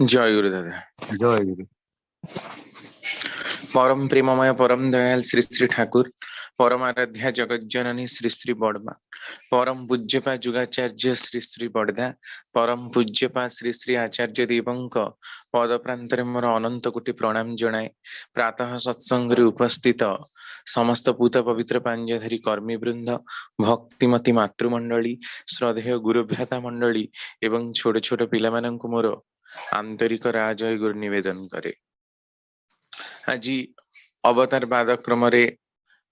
जय गुरु दादा। जय गुरु। परम प्रेममय परम दयाल श्री श्री ठाकुर परम आराध्या जगत जननी श्री श्री बड़मा परम पूज्यपा जुगाचार्य श्री श्री बड़दा परम पूज्यपा श्री श्री आचार्य देवंक पद प्रांतरे मोर अनंत कोटि प्रणाम जणाए। प्रातः सत्संग उपस्थित समस्त पूत पवित्र पांजधारी कर्मी वृंद भक्तिमती मातृमंडली श्रद्धेय गुरुभ्राता मंडली एवं छोट छोट पिला माननकु मोर आंतरिक राजय गुरु निवेदन करे। आज अवतार बाद क्रम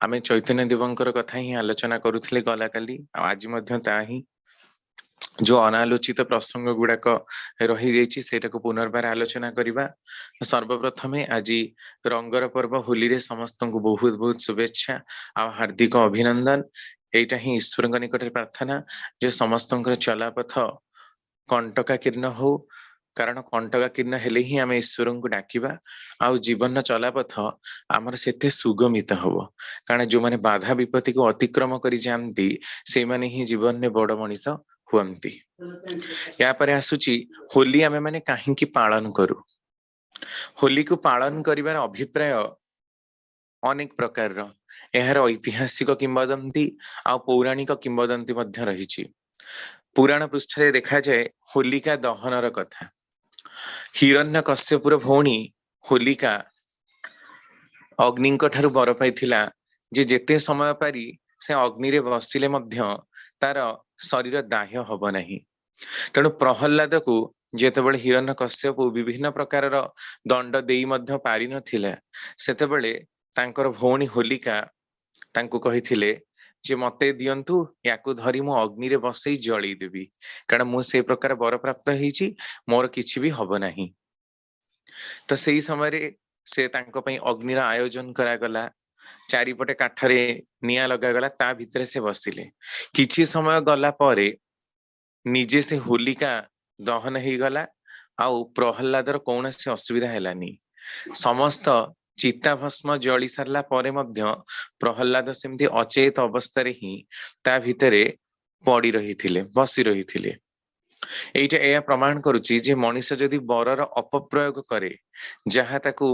आमे चैतन्य देवंकर कथा ही आलोचना करुथिले गला काली। आज मध्य ता ही जो अनालोचित प्रसंग गुड़ाक रही जाइछि सेटाको पुनर्बार आलोचना करिबा। सर्वप्रथमे आज रंगर पर्व होली रे समस्त को बहुत बहुत शुभेच्छा आ हार्दिक अभिनंदन। एटा ही ईश्वर निकट प्रार्थना जे समस्त चलापथ कंटका किर्ण हो, कारण कंटका किर्ण हेले ही आम ईश्वर को डाकिबा आ जीवन चलापथ आमर सेते सुगमित हबो। कारण जो माने बाधा विपत्ति को अतिक्रम करी जानती से माने ही जीवन में बड़ मनीष हुअंती। या परे आसुची होली आमे माने काहेकि पालन करू। होली को पालन करिवार अभिप्राय अनेक प्रकार रो। एहार ऐतिहासिक किंवदंती आ पौराणिक किंवदंती मध्य रहिछि। पुराण पृष्ठ रे देखा जाए होलिका दहनर कथा। हिरण्यकश्यपुर भौणी होलिका अग्निंक ठारु बर पाइथिला जे जेते समय पारी से अग्नि रे बसिले मध्य तार शरीर दाह्य हब नाही। तेणु प्रहल्लाद को जेतेबेले हिरण्यकश्यप विभिन्न प्रकार दंड देई मध्य पारि नथिला सेतेबेले तांकर भौणी होलिका तांको कहिथिले जे मते दियंतु याकू धरी मु अग्नि रे बसई जळी देबी, कारण मु से प्रकार बर प्राप्त हेछि मोर किछि भी हब नाही। तो सेही समय रे से तांको पई अग्निर आयोजन करा गला। चारिपटे काठरे निया लगा गला, ता भितरे से बसिले। किछि समय गला परे निजे से होलिका दहन हेई गला आउ प्रहल्लादर कौनसी असुविधा हेलानी। समस्त चिता भस्म जली सारला परे मध्य प्रहल्लाद सेमती अचेत अवस्था रे ही ता भितरे पड़ी रहिथिले, बसी रहिथिले। एइटा एया प्रमाण करुची जे मनुष्य जदि बरर अपप्रयोग करे जहा ताकू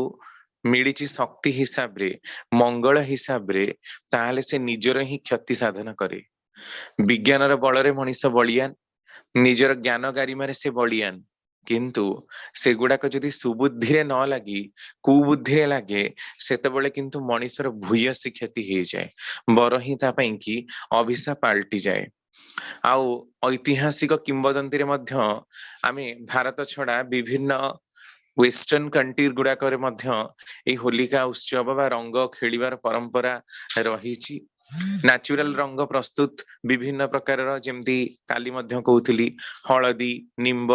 मिलिची शक्ति हिसाब रे मंगल हिसाब रे ताहले से निजर ही क्षति साधन करे। विज्ञानर बलरे मनुष्य बलियान, निजर ज्ञान गारिमारे से बलियान, किंतु सेगुड़ाक जदि सुबुद्धि रे न लगी कुबुद्धि रे लागे सेतेबेले किंतु मनुष्यर भूयसी क्षति हो जाए, बर ही ता पई कि अभिशाप पाल्टी जाए। आउ ऐतिहासिक किंवदंती रे मध्य आमे भारत छड़ा विभिन्न वेस्टर्न कंट्री गुड़ाक होलिका उत्सव बा रंग खेलिबार परंपरा रही। नेचुरल रंग प्रस्तुत विभिन्न प्रकार जेमती काली मध्य कहूली हलदी निंब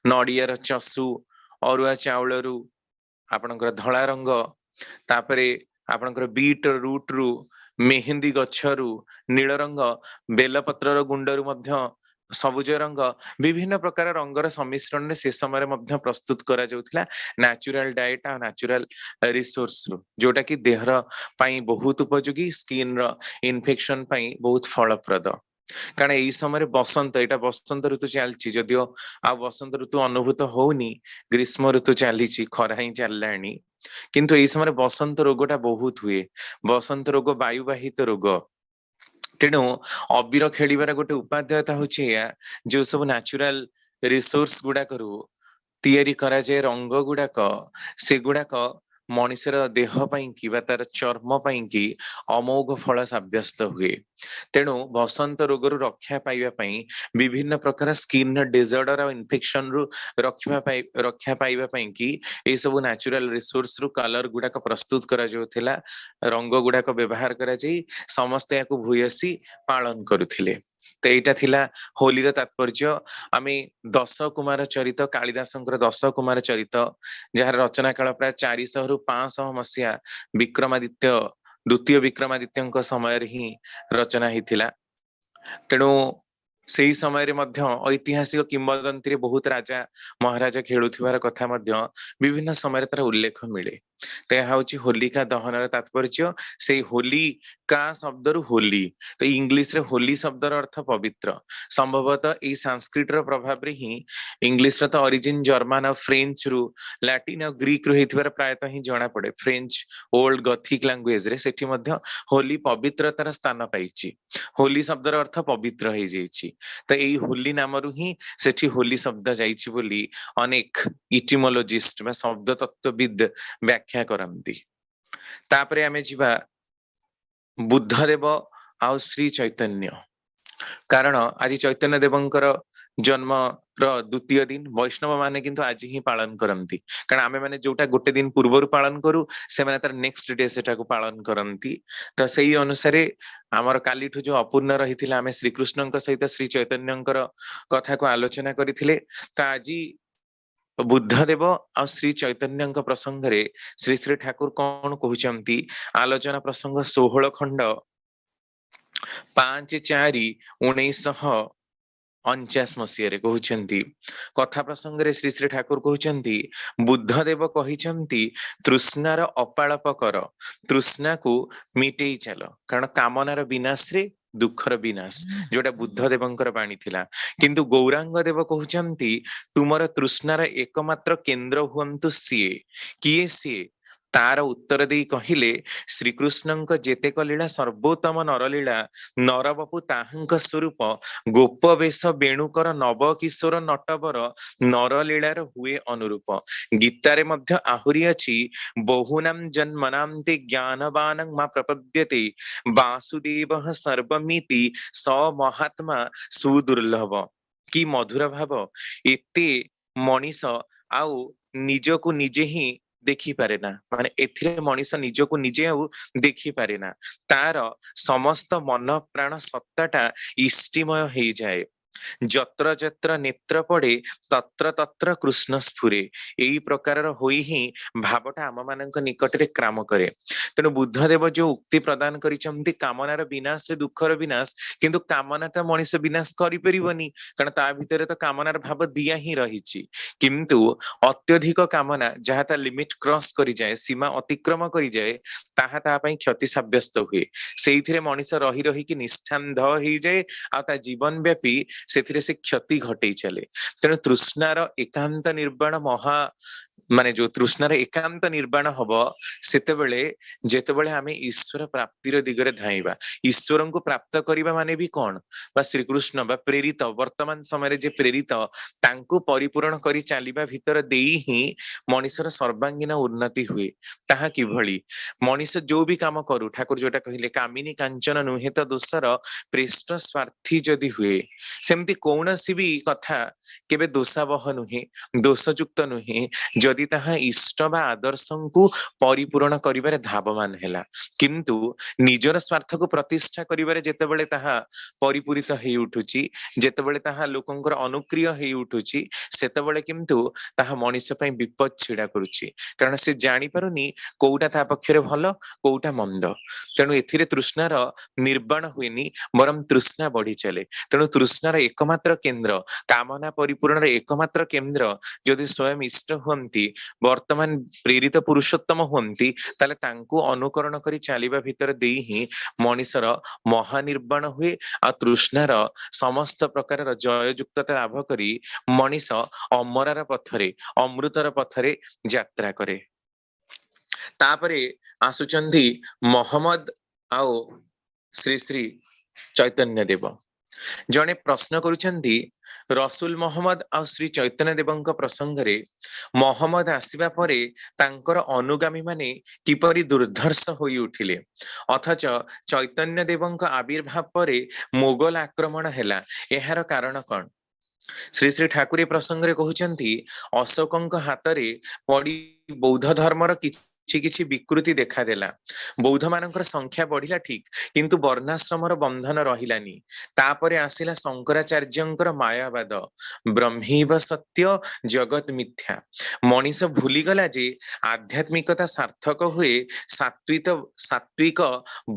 नड़ियार चसु अरुआ चाउलरू आपणकर धला रंग, तापरे आपणकर बीट रूट रु मेहंदी गछरु नील रंग, बेलपत्र गुंडरू मध्य सबुज रंग, विभिन्न प्रकार रंगर सम्मिश्रण से समय मध्य प्रस्तुत करा जाउथिला नेचुरल डाइट आ नेचुरल रिसोर्स रु, जोटा कि देहर पाई बहुत उपयोगी, स्किन रो इन्फेक्शन पाई बहुत फलप्रद। कारण यही समय बसंत, एटा बसंत ऋतु चलछि जदियो आ बसंत ऋतु अनुभूत होनी, ग्रीष्म ऋतु चली खरा ही चललानी, किंतु यही समय बसंत रोगटा बहुत हुए। बसंत रोग वायुवाहित रोग। तेणु अबीर खेलिबार गोटे उपादेयता होछि या जो सब नेचुरल रिसोर्स गुडा करू तैयारी करा जाए रंग गुड़ाक से गुड़ाक मनुष्यर देह पाई कि बा तार चर्म पाई कि अमोघ फल साब्यस्त हुए। तेणु बसंत रोग रक्षा पाइबा पाई विभिन्न प्रकार स्किन डिजॉर्डर और इन्फेक्शन रु रक्षा पाइबा पाई कि ए सब नेचुरल रिसोर्स रु कलर गुड़ाक प्रस्तुत करा जाउथिला, रंग गुड़ाक व्यवहार करा जाई समस्त याकू भूयसी पालन करुथिले। तो एटा थिला होलीर तात्पर्य। आमे दश कुमार चरित कालिदासंकर दश कुमार चरित जार रचना काल प्राय 400 रु 500 मसीहा विक्रमादित्य द्वितीय विक्रमादित्य समय ही रचना हिथिला। तेणु से समय रे मध्य ऐतिहासिक किंवदंती रे बहुत राजा महाराजा खेलुथिबार कथा मध्य विभिन्न समय तार उल्लेख मिले। तो यह हूँ होलिका दहन तात्पर्य से होली का शब्द रु होली तो इंग्लिश रे होली शब्दर अर्थ पवित्र संभवतः ये संस्कृत रो प्रभाव रे ही इंग्लिश रो तो ओरिजिन जर्मन और फ्रेंच रु लैटिन और ग्रीक रु हेतिबार प्रायतः ही जणा पड़े फ्रेंच ओल्ड गथिक लैंग्वेज रे सेठी मध्य होली पवित्रतार स्थान पाइछि होली शब्दर अर्थ पवित्र हे जाइछि तो एई होली नामरु ही सेठी होली शब्द जाइछि बोली अनेक इटिमोलॉजिस्ट बा शब्द तत्वविद व्याख्या करंती तापरे आमे जिबा बुद्धदेव आउ श्री चैतन्य कारण आज चैतन्य देवंकर जन्म द्वितीय दिन वैष्णव माने किंतु आज ही पालन करंती कारण आमे माने जोटा गोटे दिन पूर्व पालन करू से माने तार नेक्स्ट डे सेटा को पालन करंती तो सेही अनुसार आमर कालीठु जो अपूर्ण रहिथिला आमे श्री कृष्णଙ୍କ सहित श्री चैतन्यଙ୍କର कथा को आलोचना करिथिले त आजी बुद्धदेव आ श्री चैतन्यଙ୍କ प्रसंग रे श्री श्री ठाकुर कौन कहउचंती आलोचना प्रसंग 16 खंड 5/4/1949 मसीह कहउचंती कथा प्रसंग रे श्री श्री ठाकुर कहउचंती बुद्धदेव कहिचंती तृष्णार अपाळप कर तृष्णा को मिटेई चल कारण कामनार विनाश रे दुखर विनाश जोटा बुद्धदेवंकर बाणी थिला किंतु गौरांग देव कहउचंती तुमर तृष्णार एकमात्र केंद्र हुअंतु सिए किए सिए तार उत्तर दे कहिले श्रीकृष्णଙ୍କ जेतेक लीला सर्वोत्तम नरलीला नरबपु ताहंक स्वरूप गोप वेश बेणुकर नव किशोर नटवर नरलीलार हुए अनुरूप गीतारे मध्य आहुरी अछि बहुनाम जन्मनान्ते ज्ञानवानं मा प्रपद्यते वासुदेवः सर्वमिति स महात्मा सुदुर्लभ कि मधुर भाव एते मनीष आउ निजको निजे ही देखी पारे ना माने एथिरे मनीष निजको निजे आउ देखी पारे ना तार समस्त मन प्राण सत्ताटा इष्टिमय हे जाए जत्र जत्र नेत्र पड़े तत्र तत्र कृष्ण स्फुरे एई प्रकारर होई ही भावटा आम मानक निकटरे क्राम करे तेणु बुद्धदेव जो उक्ति प्रदान करिसंती कामनार विनाश से दुखर विनाश किंतु कामनाटा मनीष विनाश करि परिबनी कारण ता भितरे तो कामनार भाव दिया ही रहिछि किंतु अत्यधिक कामना जहा ता लिमिट क्रॉस करि जाए सीमा अतिक्रम करि जाए ताहा ता पई क्षति साब्यस्त हुए सेइथिरे मनीष रही रही कि निष्ठान्ध हे जाए आ ता जीवन व्यापी से क्षति घटे चले तेणु तृष्णार एकांत निर्वाण महा माने जो तृष्णार एकांत निर्वाण हब सेतेबेले जेतेबेले आमे ईश्वर प्राप्तिर दिगरे धाइबा ईश्वर को प्राप्त करिबा माने भी कोन बा श्री कृष्ण बा प्रेरित वर्तमान समय जे प्रेरित तांको परिपूर्ण करी चालिबा भीतर देई ही मनीषर सर्वांगीन उन्नति हुए ताहा किभली मनीष जो भी काम करू ठाकुर जोटा कहिले कामिनी कांचन नुहे त दोसर प्रेष्ठ स्वार्थी जदि हुए सेमती कौनसी भी कथा केबे दोषावह नुहे दोषयुक्त नुहे जदि ताहा इष्ट बा आदर्श को परिपूर्ण करिबारे धावमान हैला किंतु निजर स्वार्थ को प्रतिष्ठा करिबारे जेतेबेले ताहा परिपूरित हेई उठुची जेतेबेले ताहा लोकंकर अनुक्रिय हेई उठुची सेतेबेले किंतु ताहा मनीष पई विपद छिडा करूची कारण से जानि पारुनी कोउटा ता पक्षरे भलो कोउटा मंद तेणु एथिरे तृष्णार निर्वाण हुएनी बरम तृष्णा बढ़ी चले तेणु तृष्णार एकमात्र केंद्र कामना परिपूर्ण एकमात्र केंद्र जदि स्वयं इष्ट हुंती वर्तमान प्रेरित पुरुषोत्तम हुंती ताले तांको अनुकरण करी चालिबा भीतर देई ही मनीषर महानिर्वाण हुए आ तृष्णार समस्त प्रकार जय युक्तता लाभ करी मनीष अमरार पथरे अमृतर पथरे यात्रा करे तापरे आसुचंदी मोहम्मद आओ श्री श्री चैतन्य देव जने प्रश्न करुचंदी रसूल मोहम्मद आ श्री चैतन्य देवंक प्रसंग रे मोहम्मद आसीबा परे तांकर अनुगामी माने किपरि दुर्धर्ष होई उठिले अथच चैतन्य देवंक आविर्भाव परे मोगल आक्रमण हैला एहार कारण कोन श्री श्री ठाकुर प्रसंग रे कहउचंती अशोकंक हातरे पड़ी बौद्ध धर्मर किछि किछि विकृति देखा देला बौद्ध मानकर संख्या बढ़िला ठीक किंतु वर्णाश्रमर बंधन रहिलानी तापरे आसिला शंकराचार्यंकर मायावाद ब्रह्मैव सत्य जगत मिथ्या मनीष भूली गला जे आध्यात्मिकता सार्थक हुए सात्विक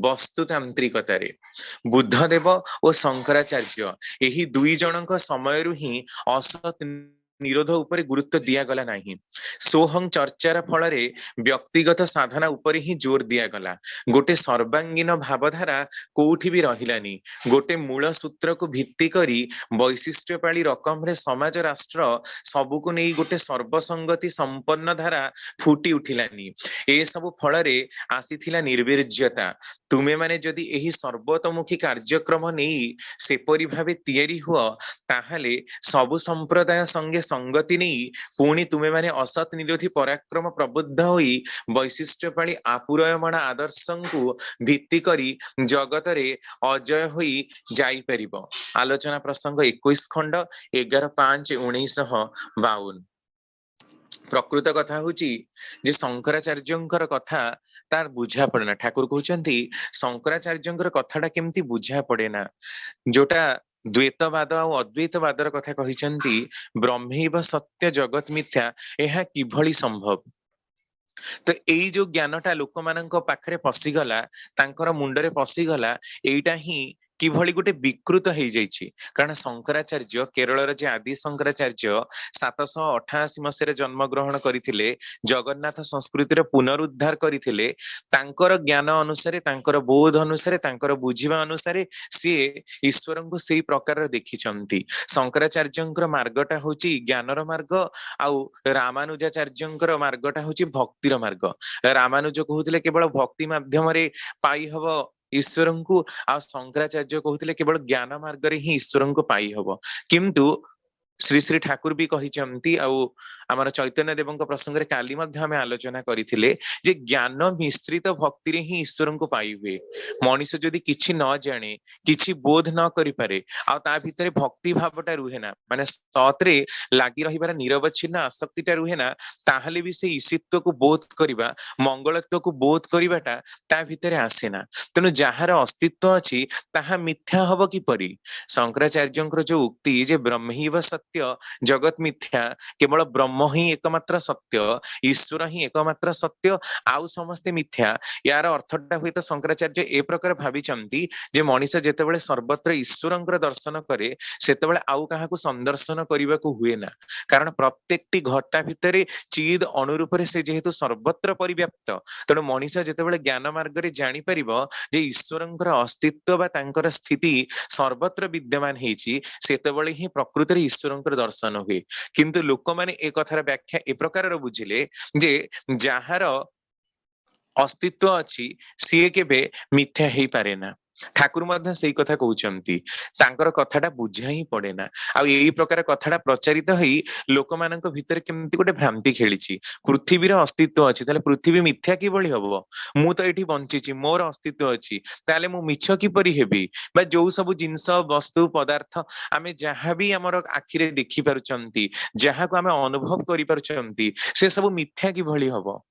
वस्तुतांत्रिकतारे बुद्धदेव और शंकराचार्य एही दुई जनक समयरु ही असत निरोध उपरे गुरुत्व दिया गला नाही। सोहं चर्चार फଳରେ व्यक्तिगत साधना उपरे ही जोर दिया गला। गोटे सर्वांगीन भावधारा कोउठी भी रहिलानी। गोटे मूल सूत्र को भित्ति करी वैशिष्ट्यपाली रकम रे समाज राष्ट्र सबुको नेई गोटे सर्वसंगति संपन्न धारा फुटी उठिलानी। ए सब फଳରେ आसीथिला निर्वीर्यता। तुमे माने जदि एही सर्वतोमुखी कार्यक्रम नेई सेपरि भावे तियारी हुआ ताहले सबु संप्रदाय संगे संगति नहीं पुणी तुमे माने असत निरोधी पराक्रम प्रबुद्ध होई वैशिष्ट्यपाली आपुरयमाण आदर्शंकु भित्ति करी जगत रे अजय होई जाई परिबो। आलोचना प्रसंग 21 खंड 11/5/1952। प्रकृत कथा होची जे शंकराचार्यंकर कथा तार बुझा पड़े ना। ठाकुर कहउचंती शंकराचार्यंकर कथाटा केमती बुझा पड़े ना। जोटा द्वैतवाद और अद्वैतवादर कथा कहिचंती ब्रह्मैव सत्य जगत मिथ्या ଏହା କିଭଳି संभव। तो एई जो ज्ञानटा लोक मानक पाखरे पसिगला तांकर मुंडरे पसिगला एइटा ही किभଳି गोटे विकृत हेई जाइछि। कारण शंकराचार्य केरलर जे आदि शंकराचार्य 788 मसीह जन्म ग्रहण करिथिले जगन्नाथ संस्कृतिर पुनरुद्धार करिथिले तांकर ज्ञान अनुसारे तांकर बोध अनुसारे तांकर बुझिबा अनुसारे सिए ईश्वरंकु सेई प्रकार देखिचंती। शंकराचार्यंकर मार्गटा होची ज्ञानर मार्ग आउ रामानुजाचार्यंकर मार्गटा होची भक्तिर मार्ग। रामानुज कहउथिले केवल भक्ति माध्यम रे पाई हबो ईश्वरंकु आ शंकराचार्य कहउथिले केवल ज्ञान मार्ग रे ही ईश्वरंकु पाई हबो। किंतु श्री श्री ठाकुर भी कहिचंती आउ आमर चैतन्य देवंक प्रसंग रे काली मध्य हमें आलोचना करिथिले जे ज्ञान मिश्रित भक्ति रे ही ईश्वरंकु पाई हुए। मनीष जदि किछि न जाने किछि बोध न करि पारे आ ता भितरे भक्ति भावटा रुहे ना माने सतरे लागि रहिबार निरवच्छिन्न आसक्तिटा रुहे ना ताहले भी से ईशित्व को बोध करिबा मंगलत्व को बोध करिबाटा ता भितरे आसे ना। तेनु जहार अस्तित्व अछि ताहा मिथ्या हबो कि परि। शंकराचार्यंकर जो उक्ति जे ब्रह्मैव सत्य जगत मिथ्या केवल ब्रह्म ही एकमात्र सत्य ईश्वर ही एकमात्र सत्य आउ समस्ते मिथ्या यार अर्थटा हुए तो शंकराचार्य ए प्रकार भाविचंती जे मनीष जेतेबेले सर्वत्र ईश्वरंकर दर्शन करे सेतेबेले आउ काहाकू संदर्शन करिबाकू हुए ना। कारण प्रत्येकटी घटा भितरे चिद अनुरूप से जेहेतु सर्वत्र परिव्याप्त तेणु मनीष जेतेबेले ज्ञान मार्ग रे जानि परिबो जे ईश्वरंकर अस्तित्व बा तांकर स्थिति सर्वत्र विद्यमान हेछि सेतेबेले ही प्रकृति रे ईश्वरंकर दर्शन हुए। किंतु लोक माने ए कथार व्याख्या ए प्रकार बुझिले जे जहार अस्तित्व अछि सिए केबे मिथ्या हेई पारे ना। ठाकुर मध्य सेई कथा कहउचंती तांकर कथाटा बुझा ही पड़े ना। आ एई प्रकार कथाटा प्रचारित होई लोक मानक भितर केमती गोटे भ्रांति खेलिछि पृथ्वीर अस्तित्व अछि ताले पृथ्वी मिथ्या किभଳି हबो। मु तो एठी बंचिछि मोर अस्तित्व अछि ताले मु मिछ किपरि हेबि बा जो सब जिंस वस्तु पदार्थ आमे जहां भी हमर आखिरे देखि पारुचंती जहां को आमे अनुभव करि पारुचंती से सब मिथ्या किभଳି हबो।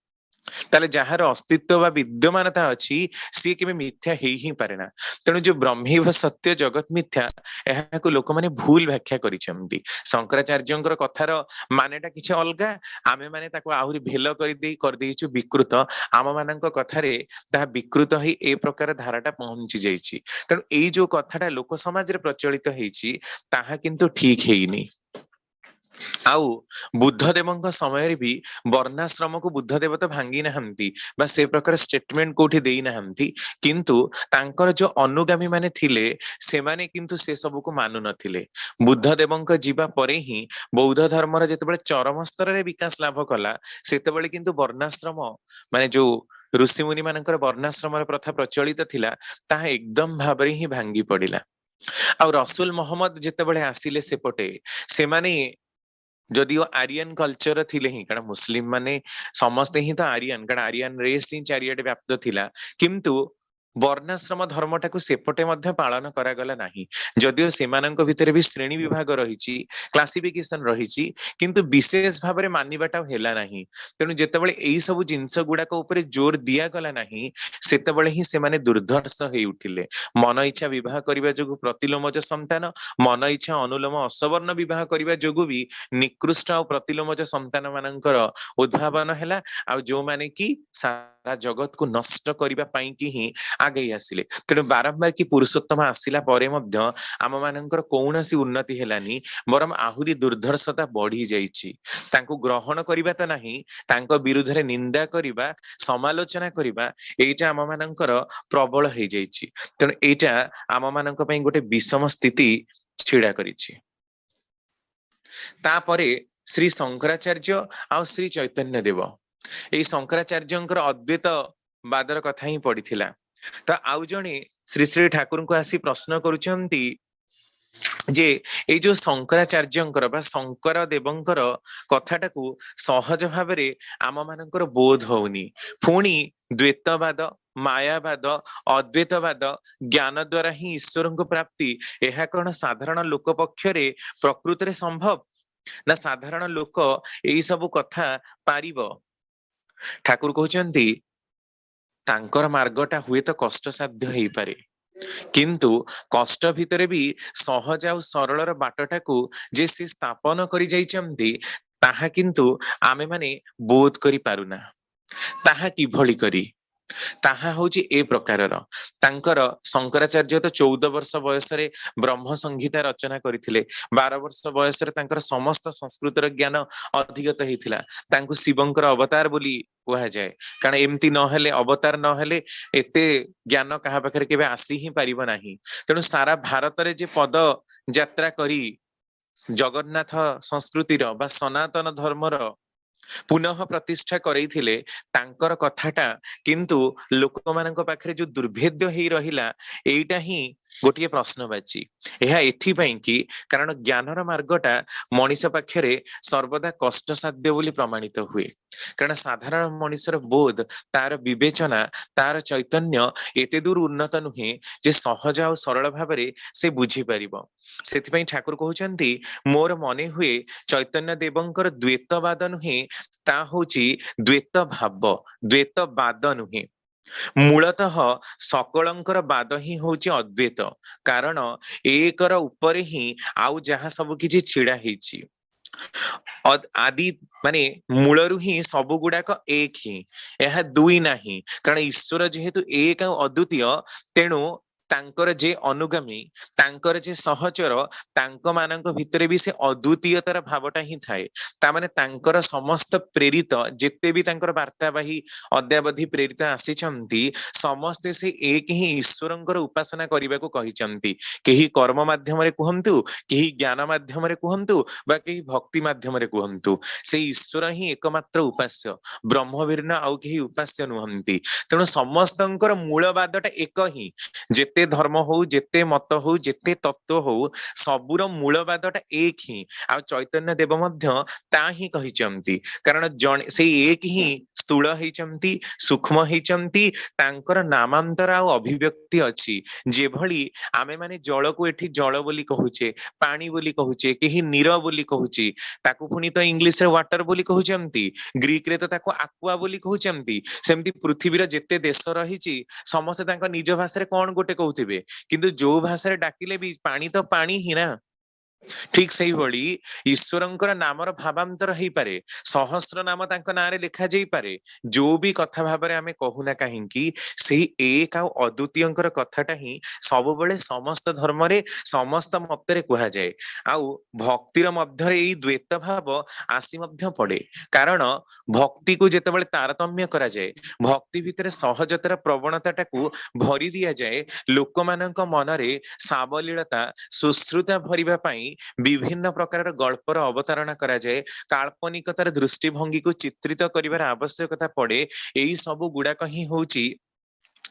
ताले जहार अस्तित्व बा विद्यमानता अछि सी केबे मिथ्या हेई ही पारे ना। तेणु जो ब्रह्मैव सत्य जगत मिथ्या एहाको लोक माने भूल व्याख्या करिसेंती। शंकराचार्यंकर कथार मानेटा किछ अलगा आमे माने ताको आहुरी भेल कर देइछु विकृत आम मानक कथारे ताहा विकृत हेई ए प्रकार धाराटा पहुंची जाइछि। तेणु एई जो कथाटा लोक समाज रे प्रचलित हेइछि ताहा किंतु ठीक हेइनी। आउ बुद्ध देवंक समय रे भी वर्णाश्रम को बुद्ध देव तो भांगी नहंती बा से प्रकार स्टेटमेंट कोठी देई नहंती किंतु तांकर जो अनुगामी माने थिले से माने किंतु से सब को मानु नथिले। बुद्ध देवंक जीवा परे ही बौद्ध धर्म रे जेतेबेले चरम स्तर रे विकास लाभ कला सेतेबेले किंतु वर्णाश्रम माने जो ऋषि मुनि मानकर वर्णाश्रम रे प्रथा प्रचलित थिला ताहा एकदम भाबरे ही भांगी पडिला। आ रसूल मोहम्मद जेतेबेले आसिले सेपटे से माने जदिओ आर्यन कल्चर थिले ही कारण मुस्लिम माने समस्ते ही तो आर्यन कारण आर्यन रेस ही चारियाडे व्याप्त थिला किंतु वर्णाश्रम धर्मटाକୁ सेपटे मध्य पालन करागला नाही। जदिओ सेमानंक भितरे भी श्रेणी विभाग रहिछि क्लासिफिकेशन रहिछि किंतु विशेष भाबरे मानिबाटा हेला नाही। तेणु जेतेबेले एई सब जिंस गुडाक ऊपर जोर दिया गला नाही सेतेबेले ही से माने दुर्धर्ष हेई उठिले। मन इच्छा विवाह करिबा जोगु प्रतिलोमज संतान मन इच्छा अनुलोम असवर्ण विवाह करिबा जोगु भी निकृष्ट और प्रतिलोमज संतान मानकर उद्भावन हैला। आ जो माने कि सारा जगत को नष्ट करिबा पई कि ही आगे आसिले। तेणु बारंबार कि पुरुषोत्तम आसिला परे मध्य आम मानकर कौनसी उन्नति हेलानी, बरम आहुरी दुर्धर्षता बढ़ी जाइछि। तांको ग्रहण करिबा त नाही, तांको विरुद्धरे निंदा करिबा, समालोचना करिबा, एइटा आम मानकर प्रबल हेइ जाइछि। तेणु एइटा आम मानक पई गोटे विषम स्थिति छिड़ा करिछि। तापरे श्री शंकराचार्य आ श्री चैतन्य देव एई शंकराचार्यंकर अद्वैत बादर कथा ही पड़िथिला। तो आउ जणे श्री श्री ठाकुर को आसी प्रश्न करूछंती जे एई जो शंकराचार्यंकर बा शंकर देवंकर कथाटाकू सहज भाबरे आम मानकर बोध होउनी। पुणी द्वैतवाद, मायावाद, अद्वैतवाद ज्ञान द्वारा ही ईश्वर को प्राप्ति, यह कौन साधारण लोक पक्षरे प्रकृति संभव ना? साधारण लोक एई सब कथा पारिबो? ठाकुर कहउचंती तांकर मार्गटा हुए तो कष्ट साध्य हेई पारे, किंतु कष्ट भितरे भी सहज आ सरलर बाटटाकू जे से स्थापन करि जाइछंती, ताहा किंतु आमे माने बोध करि पारुना। ताहा किभଳି करी? ताहा होची ए प्रकारर तांकर शंकराचार्य तो 14 वर्ष बयसरे ब्रह्म संहिता रचना करिथिले। 12 वर्ष बयसरे तांकर समस्त संस्कृतर ज्ञान अधिगत हेइथिला। तांकु शिवंकर अवतार बोली कुहा जाय, कारण एमती नहेले अवतार नहेले एते ज्ञान काहा पाखरे केबे आसी ही पारिबो नाही। तेणु सारा भारत रे जे पद यात्रा करी जगन्नाथ संस्कृतिर बा सनातन धर्मर पुनः प्रतिष्ठा करैथिले, तांकर कथाटा किंतु लोक मानक पाखरे जो दुर्भेद्य हेई रहिला, एइटा ही गोटिए प्रश्नवाची। एहा एथि पई कि कारण ज्ञानर मार्गटा मनीष पाखरे सर्वदा कष्ट साध्य बोली प्रमाणित हुए। कारण साधारण मनीषर बोध, तार विवेचना, तार चैतन्य एते दूर उन्नत नुहे जे सहज आ सरल भाबरे से बुझी परिबो। सेथि पई ठाकुर कहउचंती मोर मने हुए चैतन्य देवंकर द्वैतवाद नुहे, ता होची द्वैत भाव, द्वैतवाद नुहे। मूलतः सकलंकर बाद ही होची अद्वैत, कारण एकर उपरे ही आउ जहा सब किछि छिड़ा हेछि। आदि माने मूलरु ही सब गुडाक एक ही, यह दुई नाही। कारण ईश्वर जेहेतु एक अद्वितीय, तेणु तांकर जे अनुगामी, तांकर जे सहचर, तांक मानक भितरे भी से अद्वितीयतार भावटा ही थाए। ता माने तांकर समस्त प्रेरित जेते भी तांकर वार्तावाही अद्यावधि प्रेरित आसीचंती, समस्ते से एक ही ईश्वरंकर उपासना करिबा को कहिचंती। केही कर्म माध्यम रे कुहंतु, केही ज्ञान माध्यम रे कुहंतु, बा केही भक्ति माध्यम रे कुहंतु, से ईश्वर ही एकमात्र उपास्य, ब्रह्म भिन्न आउ केही उपास्य नुहंती। तेणु समस्तंकर मूलवादटा एक ही। जेते धर्म हो, जेते मत हो, जेते तत्व हो, सबुर मूलवादटा एक ही। आ चैतन्य देव मध्य ता ही कहिचंती, कारण जण से एक ही स्थूल हेचंती, सूक्ष्म हेचंती, तांकर नामांतर आ अभिव्यक्ति अछि। जे भଳି आमे माने जल को एठी जल बोली कहूचे, पानी बोली कहूचे, केही नीर बोली कहूची, ताकू पुनी तो इंग्लिश रे वाटर बोली कहूचंती, ग्रीक रे तो ताकू आक्वा बोली कहूचंती। सेमती पृथ्वीर जेते देश रहिछि समस्त तांका निज भाषा रे कोन गोटे कहउथिबे, किंतु जो भाषा रे डाकिले भी पानी तो पानी ही ना। ठीक सही भली ईश्वरंकर नामर भावांतर हेई पारे, सहस्र नाम तांको नारे लिखा जाई पारे। जो भी कथा भाबरे आमे कहूना काहेकि सेही एक आ अद्वितीयंकर कथाटा ही सब बेले समस्त धर्म रे समस्त मतरे कुहा जाए। आउ भक्तिर मध्यरे एई द्वैत भाव आसी मध्य पड़े, कारण भक्ति को जेतेबेले तारतम्य करा जाए, भक्ति भितरे सहजतार प्रवणताटाकू भरी दिया जाए, लोकमानंक मनरे सावलीलता सुश्रुता भरिबा पई विभिन्न प्रकार गल्पर अवतारणा करा जाए, काल्पनिकतार दृष्टिभंगी को चित्रित करिवार आवश्यकता पड़े। एई सब गुडाक ही होची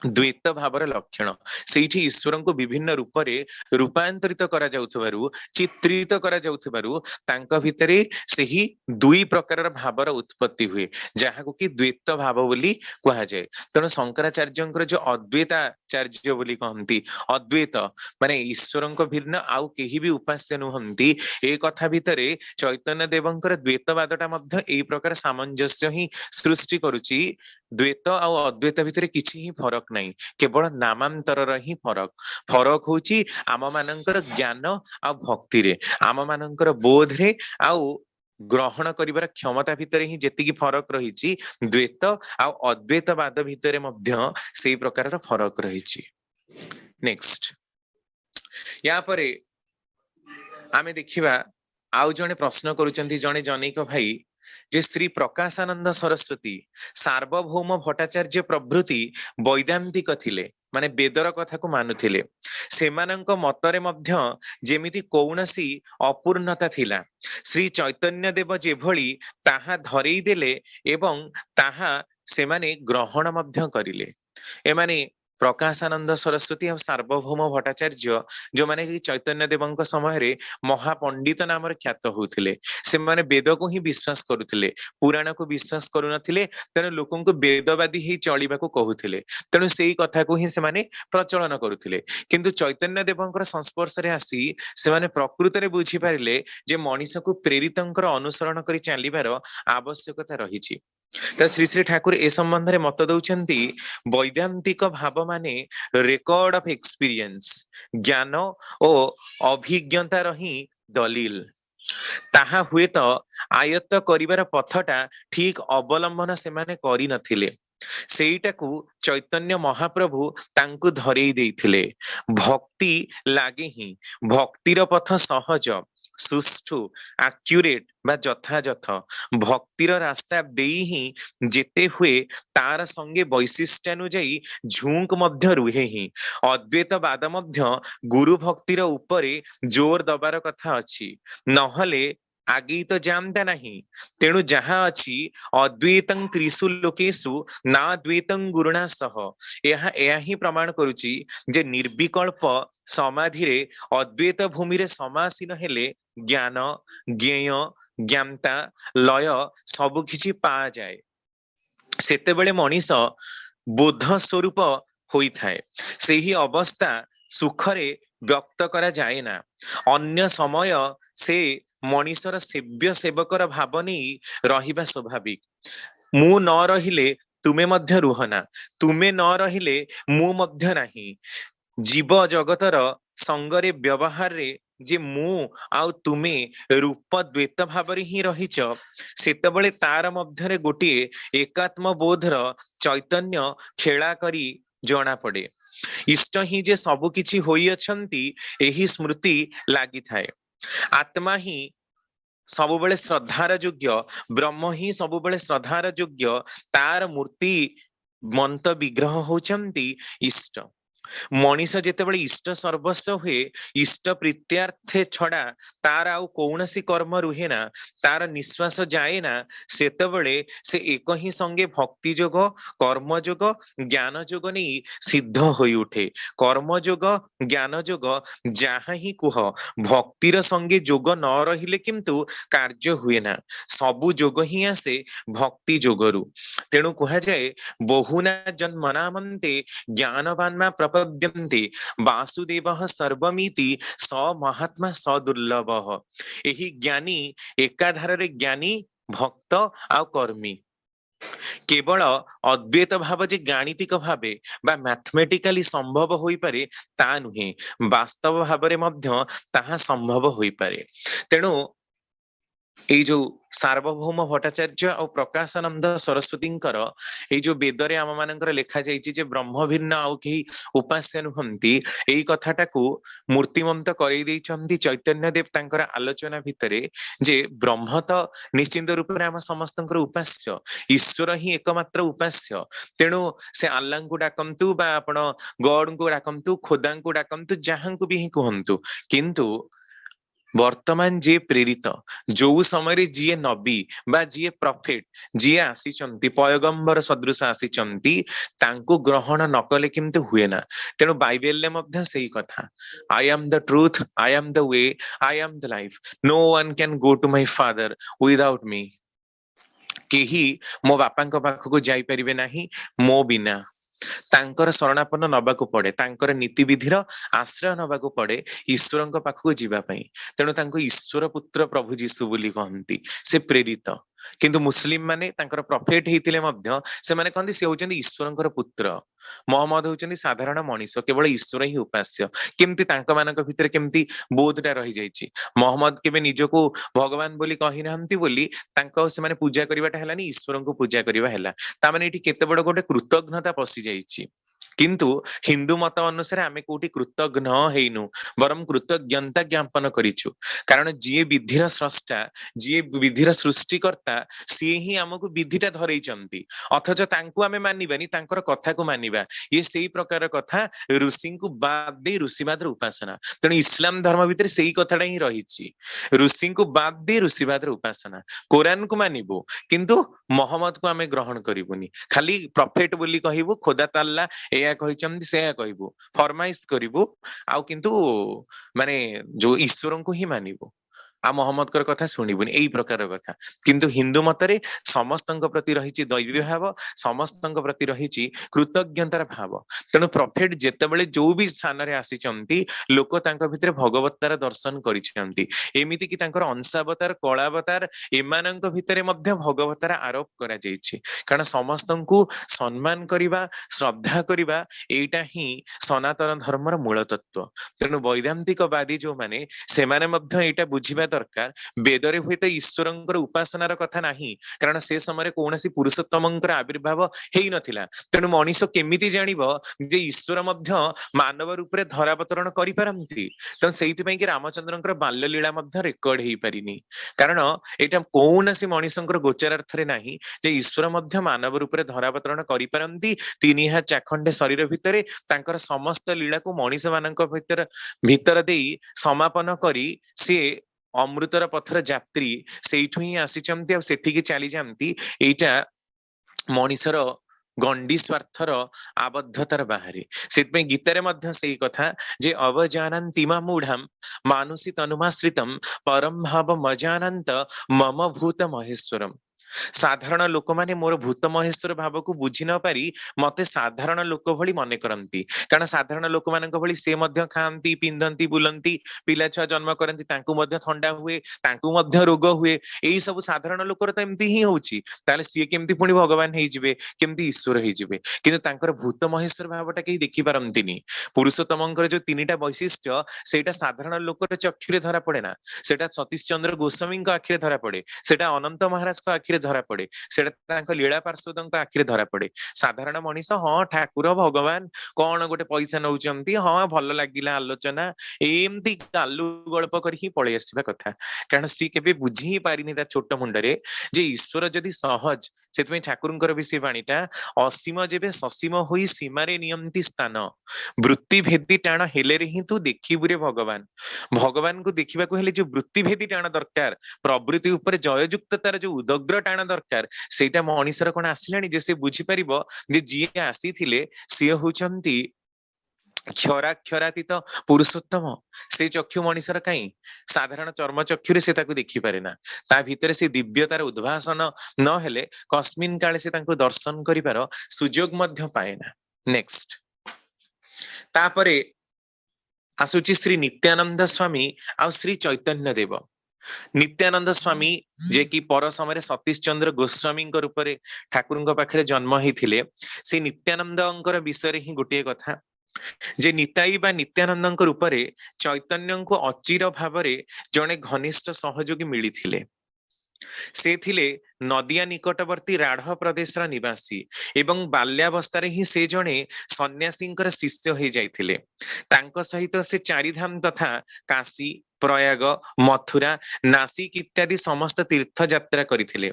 द्वैत भावर लक्षण। सेठी ईश्वर को विभिन्न रूप रे रूपांतरित करा जाउथबारु, चित्रित करा जाउथबारु, तांका भितरे सेही दुई प्रकार भावर उत्पत्ति हुए, जहाको कि द्वैत भाव बोली कहा जाए। तेणु शंकराचार्यंकर जो अद्वैताचार्य बोली कहंती, अद्वैत माने ईश्वर भिन्न आउ केही भी उपास्य नुहंती, ए कथा भितरे चैतन्य देवंकर द्वैतवादटा मध्य एई प्रकार सामंजस्य ही सृष्टि करूची। द्वैत आउ अद्वैत भितरे किछि ही फरक नहीं, केवल नामांतर ही फरक। फरक होची आम मानकर ज्ञान आ भक्ति रे, आम मानकर बोध रे आउ ग्रहण करिवार क्षमता भितरे ही जेतिकी फरक रहिछि द्वैत आ अद्वैतवाद भितरे मध्य सेही प्रकारर फरक रहिछि। नेक्स्ट या परे आमे देखिबा आउ जणे प्रश्न करूचंती जणे जनेक भाई जे श्री प्रकाशानंद सरस्वती सार्वभौम भट्टाचार्य प्रभृति वैदांतिक थिले माने वेदर कथा को मानुथिले सेमानंक मतरे मध्य जेमिति कौनसी अपूर्णता थिला श्री चैतन्य देव जेभଳି ताहा धरेई देले एवं ताहा सेमाने ग्रहण मध्य करिले एमाने प्रकाशानंद सरस्वती और सार्वभौम भट्टाचार्य जो माने कि चैतन्य देवंक समय रे महापंडित नाम ख्यात होउथिले से माने वेद को ही विश्वास करुथिले पुराण को विश्वास करू नथिले तेणु लोकन को वेदवादी ही चलिबा को कहउथिले तेणु सेही कथा को ही से माने प्रचलन करुथिले किंतु चैतन्य देवंकर संस्पर्श रे आसी से माने प्रकृत रे बुझी पारिले जे मनीष को प्रेरितंकर अनुसरण करी चलिबार आवश्यकता रहिछि। त श्री श्री ठाकुर ए संबंध रे मत दउचंती वैदांतिक भाव माने रेकॉर्ड ऑफ एक्सपीरियंस ज्ञान ओ अभिज्ञता रही दलील ताहा हुए तो आयत्त करिवार पथटा ठीक अवलंबन से माने करि नथिले ସେଇଟାକୁ ଚୈତନ୍ୟ ମହାପ୍ରଭୁ ତାଙ୍କୁ ଧରେଇ ଦେଇଥିଲେ ଭକ୍ତି ଲାଗେ ହିଁ ଭକ୍ତିର ପଥ ସହଜ ସୁଷ୍ଠୁ ଆକ୍ୟୁରେଟ ବା ଯଥାଯଥ ଭକ୍ତିର ରାସ୍ତା ଦେଇ ହିଁ ଯେତେ ହୁଏ ତାର ସଙ୍ଗେ ବୈଶିଷ୍ଟ୍ୟାନୁଯାୟୀ ଝୁଙ୍କ ମଧ୍ୟ ରୁହେ ହିଁ ଅଦ୍ୱୈତବାଦ ମଧ୍ୟ ଗୁରୁ ଭକ୍ତିର ଉପରେ ଜୋର ଦବାର କଥା ଅଛି ନହେଲେ आगे तो जानता नहीं तेणु जहां अच्छी अद्वैतं त्रिषु लोकेषु ना द्वैतं गुरुणा सह यह ही प्रमाण करुची जे निर्विकल्प समाधि रे अद्वैत भूमि रे समासीन हेले ज्ञान ज्ञेय ज्ञानता लय सब किछि पा जाए सेते बेले मनीष बोध स्वरूप होई थाए सेही अवस्था सुखरे व्यक्त करा जाए ना अन्य समय से मनीषर सेव्य सेवकर भाव नहीं रहिबा स्वाभाविक मु न रहिले तुमे मध्य रुहना तुमे न रहिले मु मध्य नाही जीव जगतर संगरे व्यवहार रे जे मु आउ तुमे रूप द्वैत भाव रे ही रहिच सेतबळे तार मध्य रे गोटिए एकात्म बोधर चैतन्य खेला करी जणा पड़े इष्ट ही जे सब किछि होई अछंती एही स्मृति लागि थाए आत्मा ही सबुबले श्रद्धार योग्य ब्रह्म ही सबुबले श्रद्धार योग्य तार मूर्ति मंत विग्रह होचंती इष्ट मनीष जेतेबळे इष्ट सर्वस्व हुए इष्ट प्रीत्यार्थे छड़ा तार आउ कौनसी कर्म रुहे ना तार निश्वास जाए ना सेतेबळे से एक ही संगे भक्ति जोग कर्म जोग ज्ञान जोग नहीं सिद्ध होई उठे कर्म जोग ज्ञान जोग जहाँ ही कुह भक्तिर संगे जोग न रहिले किंतु कार्य हुए ना सबु जोग ही आसे भक्ति जोगरु तेणु कहा जाए बहुना जन्मनामन्ते ज्ञानवान्मा प्रपद्यन्ते वासुदेवः सर्वमिति स महात्मा स दुर्लभः एही ज्ञानी एकाधार रे ज्ञानी भक्त आ कर्मी केवल अद्वैत भाव जे गाणितिक भावे बा मैथमेटिकली संभव होई पारे ता नुहे वास्तव भाव रे मध्य ताहा संभव होई पारे तेणु এই जो सार्वभौम भट्टाचार्य और प्रकाशानंद सरस्वतींकर এই जो वेदरे आम मानकर लेखा जाइछि जे ब्रह्म भिन्न आउ केही उपास्य नुहंती एई कथाटाकू मूर्तिमंत करई दैछंती चैतन्य देव तांकर आलोचना भितरे जे ब्रह्म तो निश्चित रूप में आम समस्तंकर उपास्य ईश्वर ही एकमात्र उपास्य तेणु से अल्लाह को डाकंतु बा आपण गॉड को डाकंतु खुदा को डाकंतु जहां को भी कहंतु किंतु वर्तमान जे प्रेरित जो समय जी नबी बा जी प्रॉफिट जी आसीचंती पयगंबर सदृश आसीचंती तांको ग्रहण नकले किंतु हुए ना तेणु बाइबल ले मध्य सही कथा I am the truth I am the way I am the life no one can go to my father without me केही मो बापांक पाखको जाई परिबे नाही मो बिना तांकर शरणापन्न नबाकू पड़े तांकर नीति विधिर आश्रय नबाकू पड़े ईश्वरଙ୍କ पाखକୁ ଯିବା ପାଇଁ ତେଣୁ ତାଙ୍କୁ ईश्वर पुत्र प्रभु जीशु ବୋଲି କହନ୍ତି से प्रेरित किंतु मुस्लिम माने तांकर प्रॉफिट हेतिले मध्य से माने कहंदी से होचंदी ईश्वरंकर पुत्र मोहम्मद होचंदी साधारण मनीष केवल ईश्वर ही उपास्य केमती तांक मानक भितर केमती बोधटा रही जाईची मोहम्मद केबे निजको भगवान बोली कहि नाहंती बोली तांको से माने पूजा करबाटा हलानी ईश्वरंको पूजा करबा हला ता माने एठी केते बड़ गोटे कृतज्ञता पसि जाईची किंतु हिंदू मत अनुसार आमे कोठी कृतज्ञ हेइनु बरम कृतज्ञता ज्ञापन करिछु कारण जी विधिर स्रष्टा जी विधिर सृष्टिकर्ता सी ही हमको विधिटा धरैचंती अथच तांको आमे मानिबानी तांकर कथा को मानिबा ये सेही प्रकार कथा ऋषि को बाद दे ऋषिवाद उपासना तेणु इस्लाम धर्म भितर सेही कथाटा ही रहिछि ऋषि को बाद दे ऋषिवाद उपासना कुरान को मानिबो किंतु मोहम्मद को आमे ग्रहण करिबुनी खाली प्रॉफिट बोली कहिबो खुदा ताल्ला एया कहिचंती सेया कहिबो फरमाइश करिबो आउ किंतु माने जो ईश्वर को ही मानिबो आ मोहम्मद कर कथा शुणिबुनि एई प्रकार कथा किंतु हिंदू मतरे समस्तंक प्रति रहिछि दैवी भाव समस्तंक प्रति रहिछि कृतज्ञतार भाव तेणु प्रॉफिट जेतेबेले जो भी स्थान रे आसीचंती लोक तांक भितरे भगवतार दर्शन करिसेंती एमिति कि तांकर अंशावतार कलावतार एमानंक भितरे मध्य भगवतार आरोप करा जाइछि कारण समस्तंकु सम्मान करिबा श्रद्धा करिबा एइटा ही सनातन धर्मर मूल तत्व तेणु वैदांतिकवादी जो माने सेमाने मध्य एइटा बुझिबा दरकार वेदरे हुए ईश्वरंकर उपासनार कथा नाही कारण से समय कौनसी पुरुषोत्तमंकर आविर्भाव हेई नथिला तेणु मनीष केमिति जानिबो जे ईश्वर मध्य मानव रूप रे धरावतरण करि पारंती त सेहिति पई कि रामचंद्रंकर बाल्य लीला मध्य रेकॉर्ड हेई पारिनी कारण एटा कौनसी मनीषंकर गोचरार्थ रे नाही जे ईश्वर मध्य मानव रूप रे धरावतरण करि पारंती तिनि हा चाखंडे शरीर भितरे तांकर समस्त लीला को मनीष मानक भीतर देई समापन करी से अमृतर पथर यात्री सेठु ही आसीचंती आ सेठिकी चली जामती एटा मनीषर गंडी स्वार्थर आबद्धतार बाहरी से गीतारे मध्य सेही कथा जे अवजानन्ति मूढ़म मानुषी तनुमाश्रितम परम भाव मजानंत मम भूत महेश्वरम साधारण लोक माने मोर भूत महेश्वर भाव को बुझी न पारी मते साधारण लोक भली मने करंती कारण साधारण लोक मानक भली से मध्य खांती पिंधंती बुलंती पिला छुआ जन्म करंती तांकु मध्य ठंडा हुए तांकु मध्य रोग हुए एई सब साधारण लोकर त एम्ति ही होची ताले सी केमती पुनी भगवान हेई जिवे केमती ईश्वर हेई जिवे किंतु तांकर भूत महेश्वर भावटा केही देखि पारंतीनी पुरुषोत्तमंकर जो तीनिटा वैशिष्ट्य सेटा साधारण लोकर चक्षुरे धरा पड़े ना सेटा सतीश चंद्र गोस्वामी आखिरे धरा पड़े सेटा अनंत महाराज को आखिरे धरा पड़े सेटा लीला पार्षद आखिरे धरा पड़े साधारण मनीष हाँ ठाकुर भगवान कौन गोटे पैसा नौचंती हाँ भल लगिला आलोचना एमती गालु गल्प करही पळै आसीबा कथा कारण सी केबे बुझी ही पारिनी ता छोट मुंडरे जे ईश्वर जदि सहज सेतमे ठाकुरंकर विषय बाणीटा असीम जेबे ससीम होई सीमारे नियंती स्थान वृत्ति भेदी टाण हेले रे ही तू देखिबु रे भगवान भगवान को देखिबा को हेले जो वृत्ति भेदी टाण दरकार प्रवृत्ति ऊपर जययुक्ततार जो उदग्र टाण दरकार सेटा मनीषर कोन आसिलानी जे से बुझी परिबो जे जिए आसीथिले से होचंती क्षरातीत पुरुषोत्तम से चक्षु मनीषर कहीं साधारण चर्म चक्षुरे से ताकू देखि पारे ना ता भितर से दिव्यतार उद्भाषण न हेले कस्मिन काले से तांको दर्शन करिपार सुजोग मध्य पाए ना नेक्स्ट तापरे आसुची श्री नित्यानंद स्वामी आ श्री चैतन्य देव नित्यानंद स्वामी जे कि पर समय सतीश चंद्र गोस्वामी रूप में ठाकुर पाखे जन्म होते से नित्यानंद विषय ही गोटे कथा जे निताई बा नित्यानंद रूप में चैतन्य को अचिर भाव जड़े घनिष्ठ सहयोगी मिली से थिले नदिया निकटवर्ती राढ़ प्रदेश निवासी एवं बाल्यावस्था ही से जड़े सन्यासी शिष्य हो जाइथिले तांको सहित से चारिधाम तथा काशी प्रयाग मथुरा नासिक इत्यादि समस्त तीर्थ यात्रा करथिले